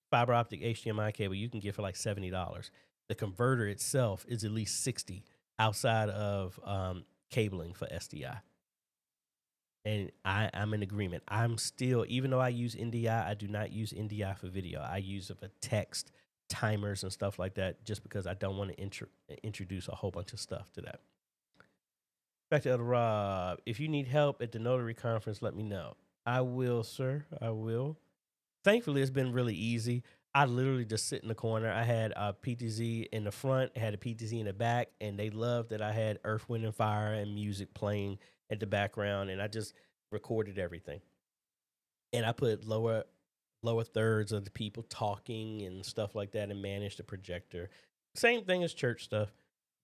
A: fiber optic HDMI cable you can get for like $70. The converter itself is at least $60 outside of cabling for SDI. And I'm in agreement. I'm still, even though I use NDI, I do not use NDI for video. I use it for text, timers, and stuff like that, just because I don't want to introduce a whole bunch of stuff to that. Back to Elder Rob. If you need help at the notary conference, let me know. I will, sir. I will. Thankfully, it's been really easy. I literally just sit in the corner. I had a PTZ in the front, I had a PTZ in the back, and they loved that I had Earth, Wind, and Fire and music playing at the background, and I just recorded everything. And I put lower thirds of the people talking and stuff like that, and managed the projector. Same thing as church stuff,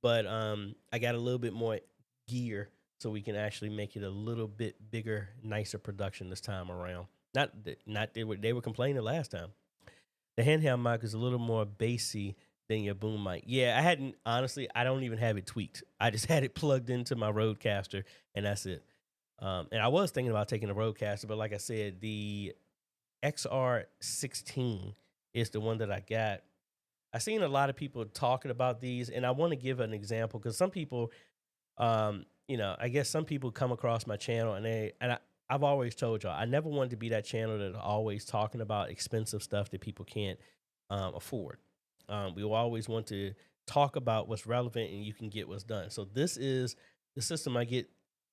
A: but I got a little bit more gear so we can actually make it a little bit bigger, nicer production this time around. Not they were complaining last time. The handheld mic is a little more bassy than your boom mic. Yeah, I don't even have it tweaked. I just had it plugged into my Rodecaster, and that's it. And I was thinking about taking a Rodecaster, but like I said, the XR16 is the one that I got. I've seen a lot of people talking about these, and I want to give an example because some people, I guess some people come across my channel I've always told y'all I never wanted to be that channel that's always talking about expensive stuff that people can't afford. We will always want to talk about what's relevant and you can get what's done. So this is the system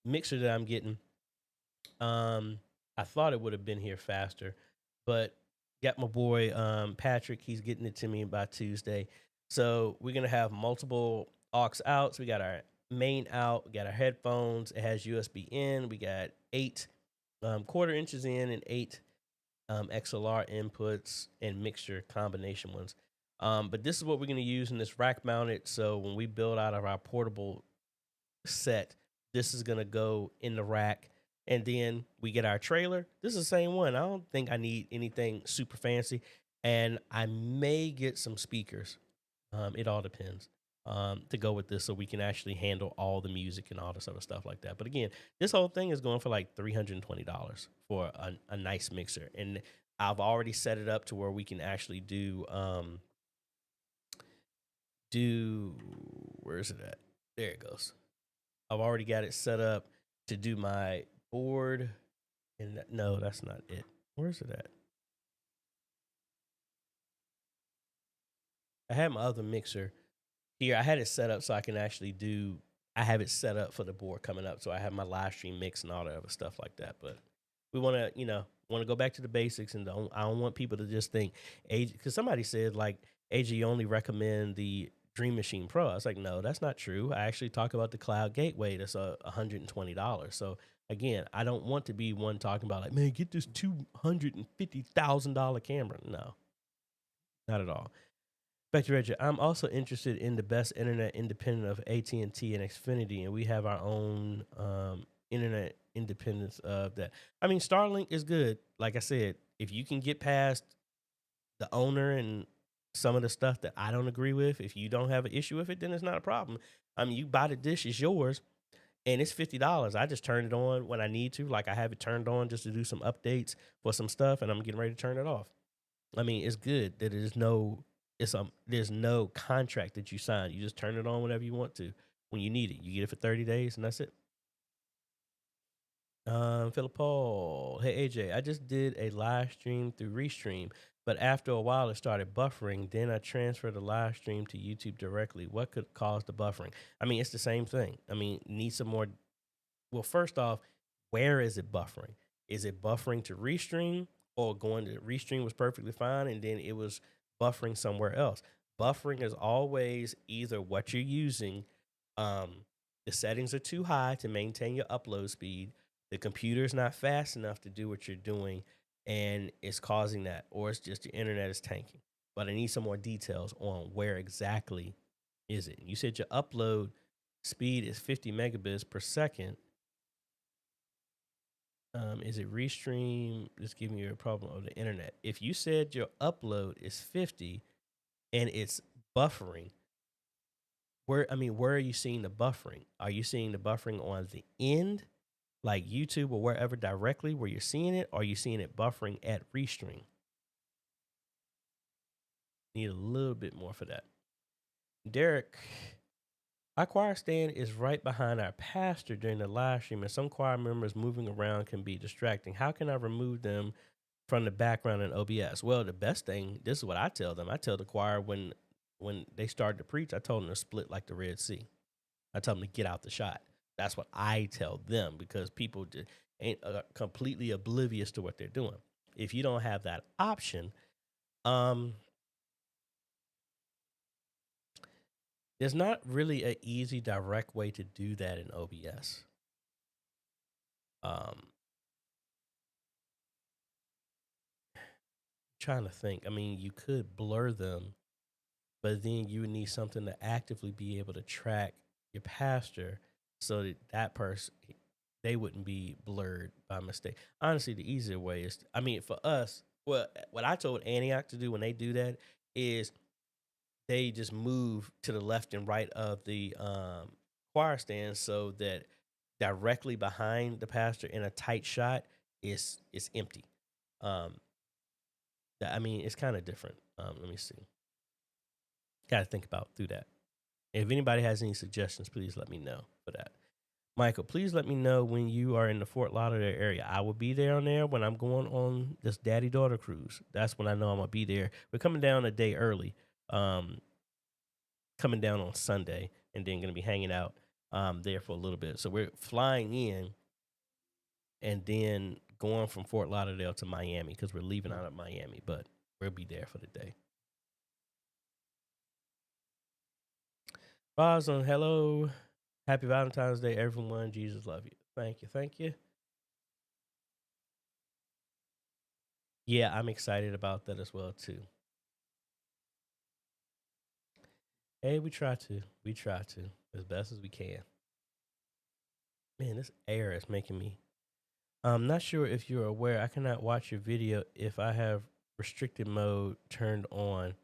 A: mixer that I'm getting. I thought it would have been here faster, but got my boy Patrick. He's getting it to me by Tuesday. So we're gonna have multiple aux outs. We got our main out. We got our headphones. It has USB in. We got 8 quarter inches in and 8 XLR inputs and mixture combination ones. But this is what we're gonna use in this rack mounted. So when we build out of our portable set, this is gonna go in the rack. And then we get our trailer. This is the same one. I don't think I need anything super fancy. And I may get some speakers. It all depends to go with this so we can actually handle all the music and all this other stuff like that. But again, this whole thing is going for like $320 for a nice mixer. And I've already set it up to where we can actually do where is it at? There it goes. I've already got it set up to do my board, and no, that's not it. Where's it at? I had my other mixer here. I had it set up so I can actually I have it set up for the board coming up, so I have my live stream mix and all that other stuff like that. But we want to go back to the basics, and I don't want people to just think because somebody said like AJ, you only recommend the Dream Machine Pro. I was like, no, that's not true. I actually talk about the Cloud Gateway that's $120. So again, I don't want to be one talking about like, man, get this $250,000 camera. No, not at all. Back to Reggie. I'm also interested in the best internet independent of AT&T and Xfinity, and we have our own internet independence of that. I mean, Starlink is good. Like I said, if you can get past the owner and some of the stuff that I don't agree with. If you don't have an issue with it, then it's not a problem. I mean, you buy the dish, it's yours, and it's $50. I just turn it on when I need to. Like I have it turned on just to do some updates for some stuff, and I'm getting ready to turn it off. I mean, it's good that there's no contract that you sign. You just turn it on whenever you want to. When you need it, you get it for 30 days, and that's it. Philip Paul. Hey AJ, I just did a live stream through Restream, but after a while it started buffering. Then I transferred the live stream to YouTube directly. What could cause the buffering? I mean, it's the same thing. I mean, need some more. Well, first off, where is it buffering? Is it buffering to Restream, or going to Restream was perfectly fine and then it was buffering somewhere else? Buffering is always either what you're using, um, the settings are too high to maintain your upload speed, the computer is not fast enough to do what you're doing, and it's causing that, or it's just your internet is tanking. But I need some more details on where exactly is it. You said your upload speed is 50 megabits per second. Is it Restream? Just giving you a problem of the internet. If you said your upload is 50 and it's buffering, where are you seeing the buffering? Are you seeing the buffering on the end, like YouTube or wherever directly where you're seeing it? Or are you seeing it buffering at Restream? Need a little bit more for that. Derek, our choir stand is right behind our pastor during the live stream, and some choir members moving around can be distracting. How can I remove them from the background in OBS? Well, the best thing, this is what I tell them. I tell the choir when they start to preach, I told them to split like the Red Sea. I tell them to get out the shot. That's what I tell them, because people ain't completely oblivious to what they're doing. If you don't have that option, um, there's not really an easy, direct way to do that in OBS. Um, Trying to think. I mean, you could blur them, but then you would need something to actively be able to track your pastor so that that person, they wouldn't be blurred by mistake. Honestly, the easier way is, I mean, for us, well, what I told Antioch to do when they do that is they just move to the left and right of the choir stand so that directly behind the pastor in a tight shot is empty. Um, I mean, it's kind of different. Let me see. Got to think about through that. If anybody has any suggestions, please let me know for that. Michael, please let me know when you are in the Fort Lauderdale area. I will be there on there when I'm going on this daddy daughter cruise. That's when I know I'm gonna be there. We're coming down a day early, um, coming down on Sunday, and then gonna be hanging out there for a little bit. So we're flying in and then going from Fort Lauderdale to Miami because we're leaving out of Miami, but we'll be there for the day. Rosalind, hello. Happy Valentine's Day, everyone. Jesus love you. Thank you. Thank you. Yeah, I'm excited about that as well too. Hey, we try to. We try to as best as we can. Man, this air is making me. I'm not sure if you're aware. I cannot watch your video if I have restricted mode turned on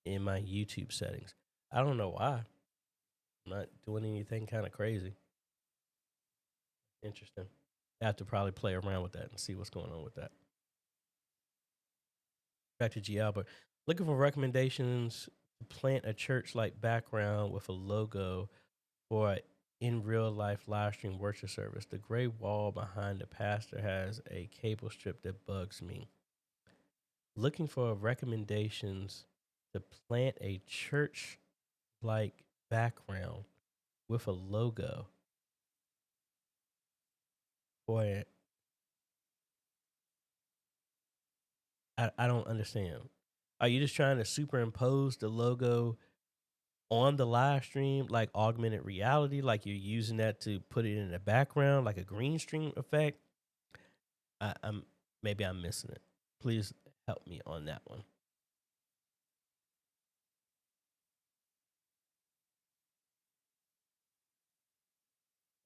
A: in my YouTube settings. I don't know why. I'm not doing anything kind of crazy. Interesting. I have to probably play around with that and see what's going on with that. Back to G. Albert. Looking for recommendations to plant a church like background with a logo for a in real life live stream worship service. The gray wall behind the pastor has a cable strip that bugs me. Looking for recommendations to plant a church like background with a logo for it. I don't understand. Are you just trying to superimpose the logo on the live stream, like augmented reality, like you're using that to put it in the background, like a green screen effect? I'm maybe I'm missing it. Please help me on that one.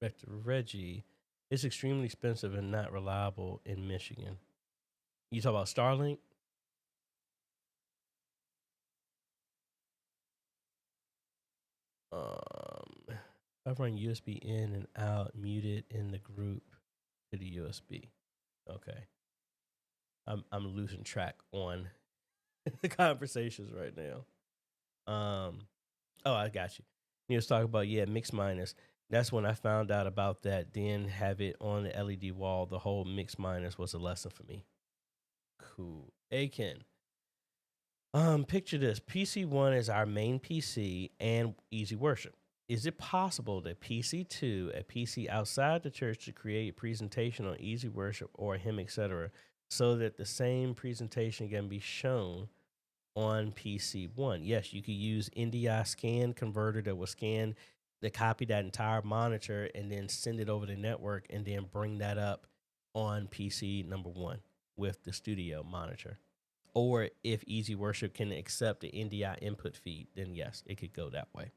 A: Back to Reggie. It's extremely expensive and not reliable in Michigan. You talk about Starlink? I run USB in and out, muted in the group to the USB. Okay. I'm losing track on the conversations right now. Oh, I got you. You was talking about, yeah, mix minus. That's when I found out about that. Then have it on the LED wall. The whole mix minus was a lesson for me. Cool. Akin. Picture this. PC1 is our main PC and Easy Worship. Is it possible that PC2, a PC outside the church, to create a presentation on Easy Worship or hymn, etc., so that the same presentation can be shown on PC1? Yes, you could use NDI scan converter that will scan the copy that entire monitor and then send it over the network and then bring that up on PC number one with the studio monitor. Or if Easy Worship can accept the NDI input feed, then yes, it could go that way.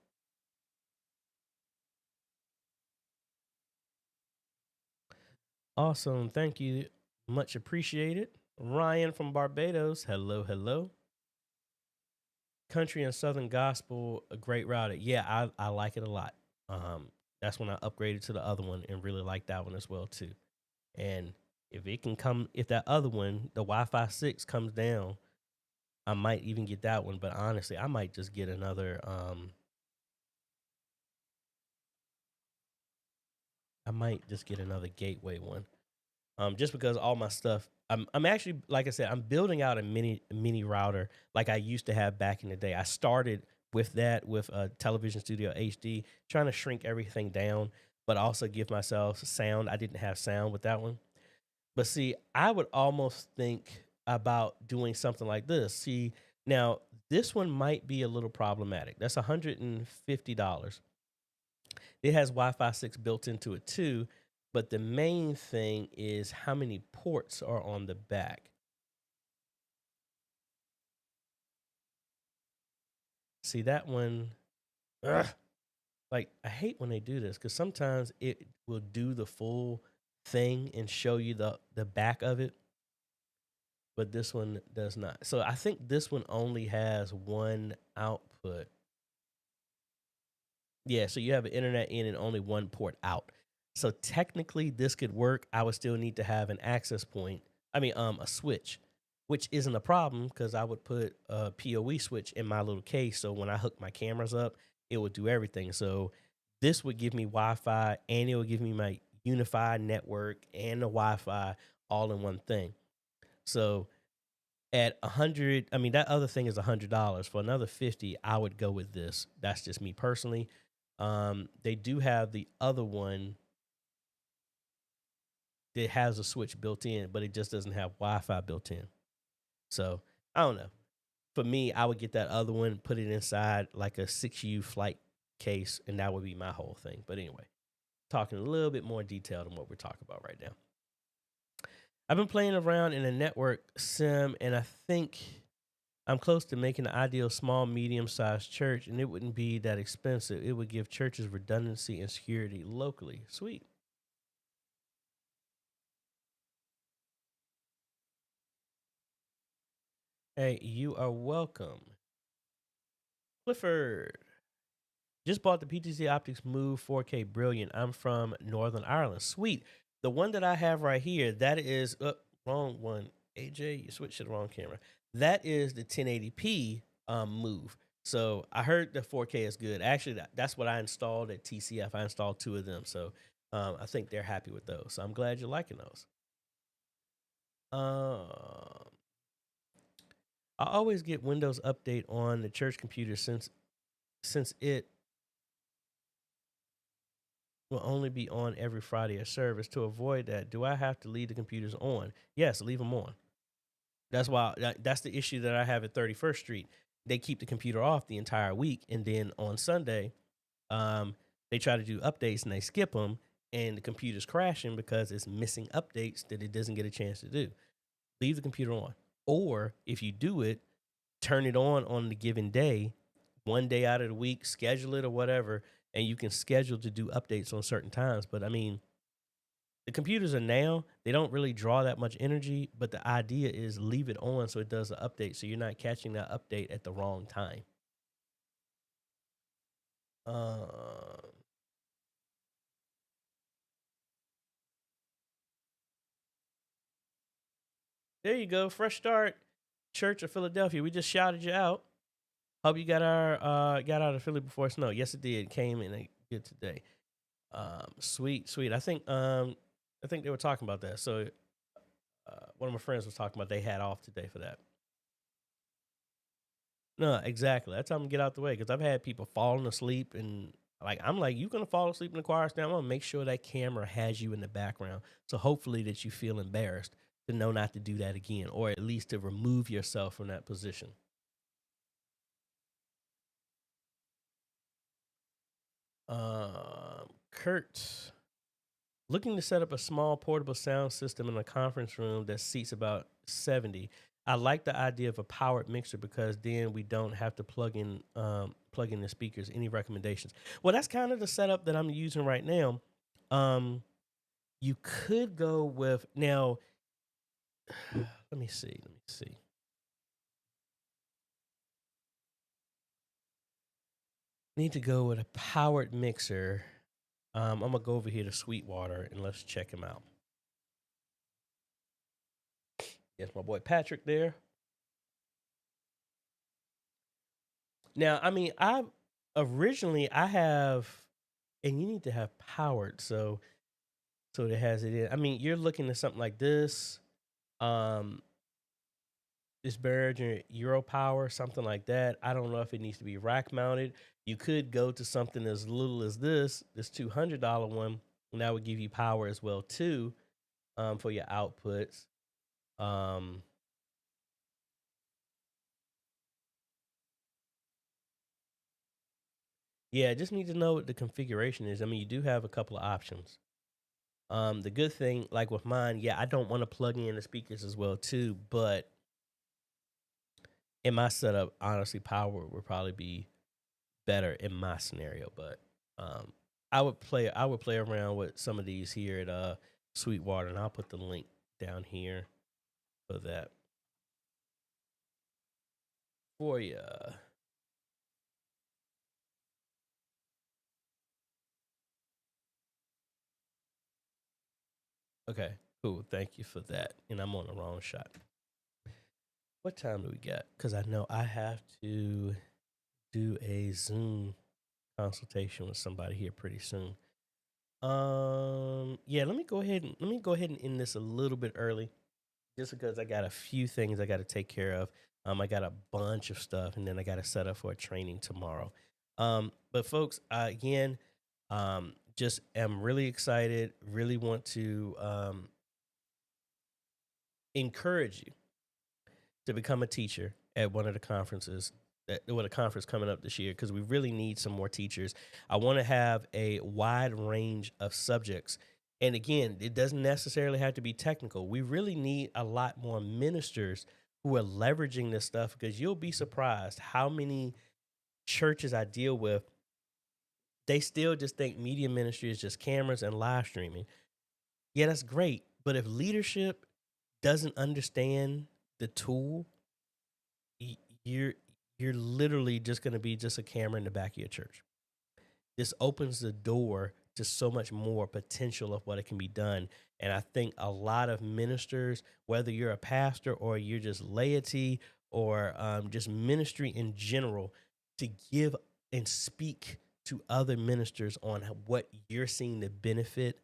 A: Awesome. Thank you. Much appreciated. Ryan from Barbados. Hello, hello. Country and Southern Gospel, a great router. Yeah, I like it a lot. That's when I upgraded to the other one and really like that one as well too. And if that other one, the Wi-Fi 6 comes down, I might even get that one. But honestly, I might just get another. I might just get another gateway one. Just because all my stuff, I'm actually, like I said, I'm building out a mini router like I used to have back in the day. I started with that with a Television Studio HD, trying to shrink everything down, but also give myself sound. I didn't have sound with that one. But see, I would almost think about doing something like this. See, now this one might be a little problematic. That's $150. It has Wi-Fi 6 built into it too, but the main thing is how many ports are on the back. See that one, ugh, like I hate when they do this because sometimes it will do the full thing and show you the back of it, but this one does not. So I think this one only has one output. Yeah, so you have an internet in and only one port out. So technically this could work. I would still need to have an access point. I mean, a switch, which isn't a problem because I would put a PoE switch in my little case. So when I hook my cameras up, it would do everything. So this would give me Wi-Fi and it would give me my unified network and the Wi-Fi all in one thing. So at 100, I mean that other thing is $100. For another 50, I would go with this. That's just me personally. They do have the other one that has a switch built in, but it just doesn't have Wi-Fi built in. So I don't know. For me, I would get that other one, put it inside like a 6U flight case, and that would be my whole thing. But anyway, talking a little bit more detail than what we're talking about right now. I've been playing around in a network sim, and I think I'm close to making an ideal small, medium-sized church, and it wouldn't be that expensive. It would give churches redundancy and security locally. Sweet. Hey, you are welcome. Clifford. Just bought the PTC Optics Move 4K Brilliant. I'm from Northern Ireland. Sweet. The one that I have right here, that is wrong one. AJ, you switched to the wrong camera. That is the 1080p Move. So I heard the 4K is good. Actually, that's what I installed at TCF. I installed two of them. So I think they're happy with those. So I'm glad you're liking those. Um, I always get Windows Update on the church computer since it will only be on every Friday at service. To avoid that, do I have to leave the computers on? Yes, leave them on. That's why that's the issue that I have at 31st Street. They keep the computer off the entire week, and then on Sunday, they try to do updates and they skip them, and the computer's crashing because it's missing updates that it doesn't get a chance to do. Leave the computer on, or if you do it, turn it on the given day, one day out of the week, schedule it or whatever, and you can schedule to do updates on certain times. But I mean, the computers are now, they don't really draw that much energy, but the idea is leave it on so it does the update so you're not catching that update at the wrong time. Um, there you go. Fresh start, Church of Philadelphia. We just shouted you out. Hope you got out of Philly before snow. Yes, it did. It came in a good today. Sweet, sweet. I think they were talking about that. So one of my friends was talking about they had off today for that. No, exactly. That's how I'm gonna get out the way because I've had people falling asleep and like I'm like, you gonna fall asleep in the choir stand? I'm gonna make sure that camera has you in the background. So hopefully that you feel embarrassed to know not to do that again, or at least to remove yourself from that position. Kurt, looking to set up a small portable sound system in a conference room that seats about 70. I like the idea of a powered mixer because then we don't have to plug in the speakers. Any recommendations? Well, that's kind of the setup that I'm using right now. Um, you could go with now. Let me see. Let me see. Need to go with a powered mixer. I'm gonna go over here to Sweetwater and let's check him out. Yes, my boy Patrick there. Now, I mean, I have, and you need to have powered, so it has it in. I mean, you're looking at something like this, um, this Behringer Euro Power, something like that. I don't know if it needs to be rack mounted. You could go to something as little as this $200 one, and that would give you power as well too, for your outputs. Um, yeah, just need to know what the configuration is. I mean, you do have a couple of options. The good thing, like with mine, yeah, I don't want to plug in the speakers as well too, but in my setup, honestly, power would probably be better in my scenario. But um, I would play around with some of these here at Sweetwater, and I'll put the link down here for that for you. Okay, cool. Thank you for that. And I'm on the wrong shot. What time do we got? Because I know I have to do a Zoom consultation with somebody here pretty soon. Yeah, let me go ahead and end this a little bit early, just because I got a few things I got to take care of. I got a bunch of stuff, and then I got to set up for a training tomorrow. But folks, again, just am really excited. Really want to encourage you to become a teacher at one of the conferences, with a conference coming up this year, because we really need some more teachers. I want to have a wide range of subjects. And again, it doesn't necessarily have to be technical. We really need a lot more ministers who are leveraging this stuff, because you'll be surprised how many churches I deal with, they still just think media ministry is just cameras and live streaming. Yeah, that's great. But if leadership doesn't understand the tool, y- you're you're literally just going to be just a camera in the back of your church. This opens the door to so much more potential of what it can be done. And I think a lot of ministers, whether you're a pastor or you're just laity, or just ministry in general, to give and speak to other ministers on what you're seeing the benefit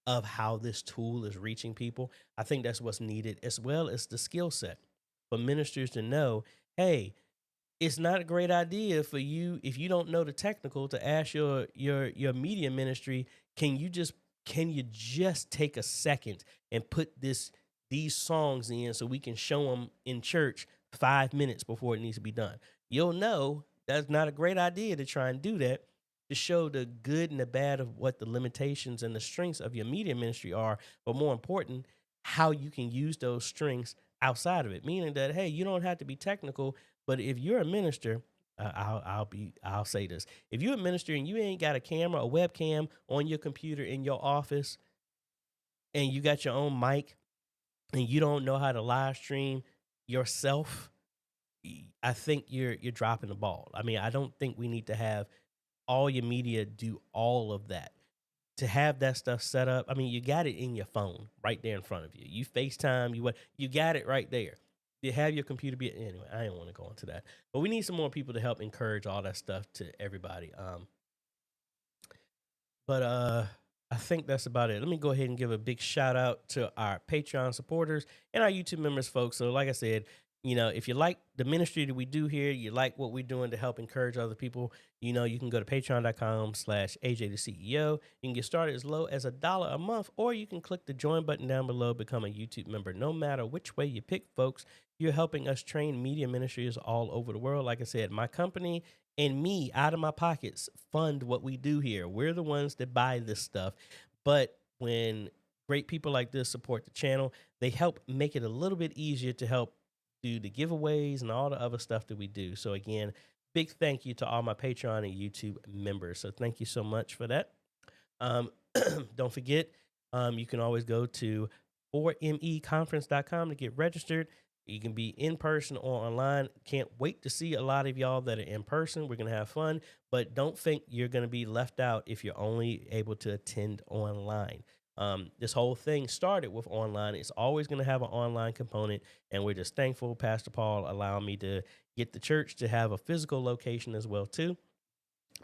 A: of how this tool is reaching people. I think that's what's needed, as well as the skill set for ministers to know, hey, it's not a great idea for you, if you don't know the technical, to ask your media ministry, can you just take a second and put these songs in so we can show them in church 5 minutes before it needs to be done. You'll know that's not a great idea to try and do that, to show the good and the bad of what the limitations and the strengths of your media ministry are, but more important, how you can use those strengths outside of it. Meaning that, hey, you don't have to be technical, but if you're a minister, I'll say this: if you're a minister and you ain't got a camera, a webcam on your computer in your office, and you got your own mic, and you don't know how to live stream yourself, I think you're dropping the ball. I mean, I don't think we need to have all your media do all of that. To have that stuff set up, I mean, you got it in your phone right there in front of you. You FaceTime, you got it right there. You have your computer be anyway. I don't want to go into that, but we need some more people to help encourage all that stuff to everybody. But I think that's about it. Let me go ahead and give a big shout out to our Patreon supporters and our YouTube members, folks. So, like I said, if you like the ministry that we do here, you like what we're doing to help encourage other people, you can go to patreon.com/AJaytheCEO. You can get started as low as $1 a month, or you can click the join button down below, become a YouTube member. No matter which way you pick, folks, you're helping us train media ministries all over the world. Like I said, my company and me out of my pockets fund what we do here. We're the ones that buy this stuff. But when great people like this support the channel, they help make it a little bit easier to help do the giveaways and all the other stuff that we do. So again, big thank you to all my Patreon and YouTube members. So thank you so much for that. Don't forget, you can always go to 4meconference.com to get registered. You can be in person or online. Can't wait to see a lot of y'all that are in person. We're going to have fun, but don't think you're going to be left out if you're only able to attend online. This whole thing started with online. It's always going to have an online component, and we're just thankful Pastor Paul allowed me to get the church to have a physical location as well too.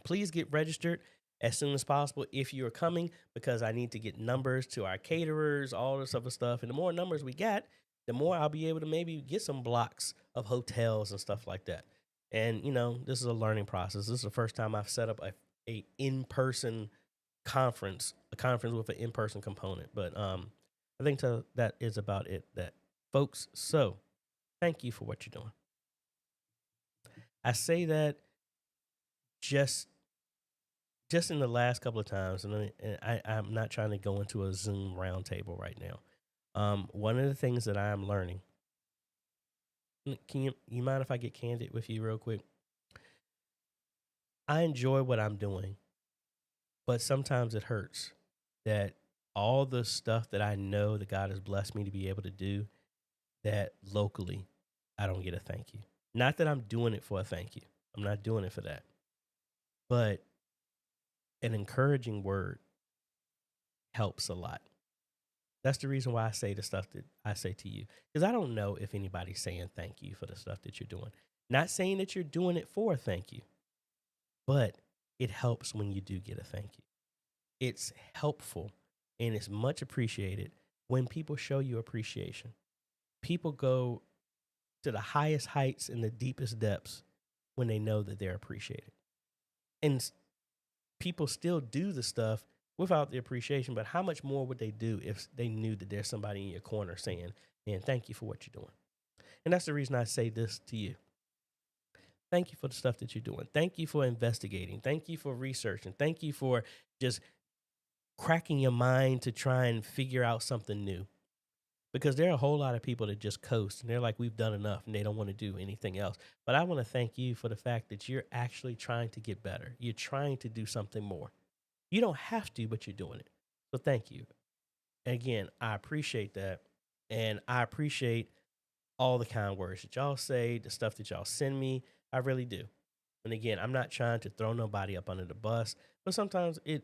A: Please get registered as soon as possible if you're coming, because I need to get numbers to our caterers, all this other stuff. And the more numbers we got, the more I'll be able to maybe get some blocks of hotels and stuff like that. And, this is a learning process. This is the first time I've set up a in-person conference, a conference with an in-person component. But I think that is about it, that folks. So thank you for what you're doing. I say that just in the last couple of times, and I'm not trying to go into a Zoom roundtable right now. One of the things that I am learning, you mind if I get candid with you real quick? I enjoy what I'm doing, but sometimes it hurts that all the stuff that I know that God has blessed me to be able to do, that locally I don't get a thank you. Not that I'm doing it for a thank you. I'm not doing it for that. But an encouraging word helps a lot. That's the reason why I say the stuff that I say to you, because I don't know if anybody's saying thank you for the stuff that you're doing. Not saying that you're doing it for a thank you, but it helps when you do get a thank you. It's helpful and it's much appreciated when people show you appreciation. People go to the highest heights and the deepest depths when they know that they're appreciated. And people still do the stuff without the appreciation, but how much more would they do if they knew that there's somebody in your corner saying, man, thank you for what you're doing. And that's the reason I say this to you. Thank you for the stuff that you're doing. Thank you for investigating. Thank you for researching. Thank you for just cracking your mind to try and figure out something new. Because there are a whole lot of people that just coast and they're like, we've done enough and they don't want to do anything else. But I want to thank you for the fact that you're actually trying to get better. You're trying to do something more. You don't have to, but you're doing it. So thank you. And again, I appreciate that. And I appreciate all the kind words that y'all say, the stuff that y'all send me. I really do. And again, I'm not trying to throw nobody up under the bus, but sometimes if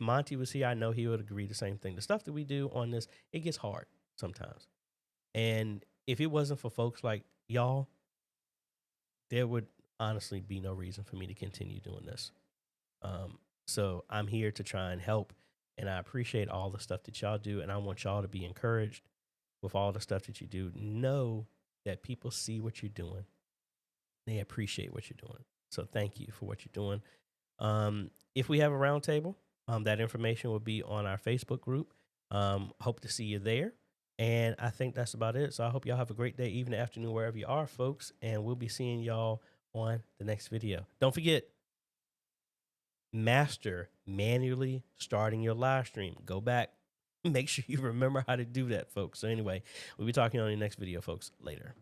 A: Monty was here, I know he would agree the same thing. The stuff that we do on this, it gets hard sometimes. And if it wasn't for folks like y'all, there would honestly be no reason for me to continue doing this. So I'm here to try and help, and I appreciate all the stuff that y'all do, and I want y'all to be encouraged with all the stuff that you do. Know that people see what you're doing. They appreciate what you're doing. So thank you for what you're doing. If we have a roundtable, that information will be on our Facebook group. Hope to see you there. And I think that's about it. So I hope y'all have a great day, evening, afternoon, wherever you are, folks. And we'll be seeing y'all on the next video. Don't forget, master manually starting your live stream. Go back. Make sure you remember how to do that, folks. So anyway, we'll be talking on the next video, folks, later.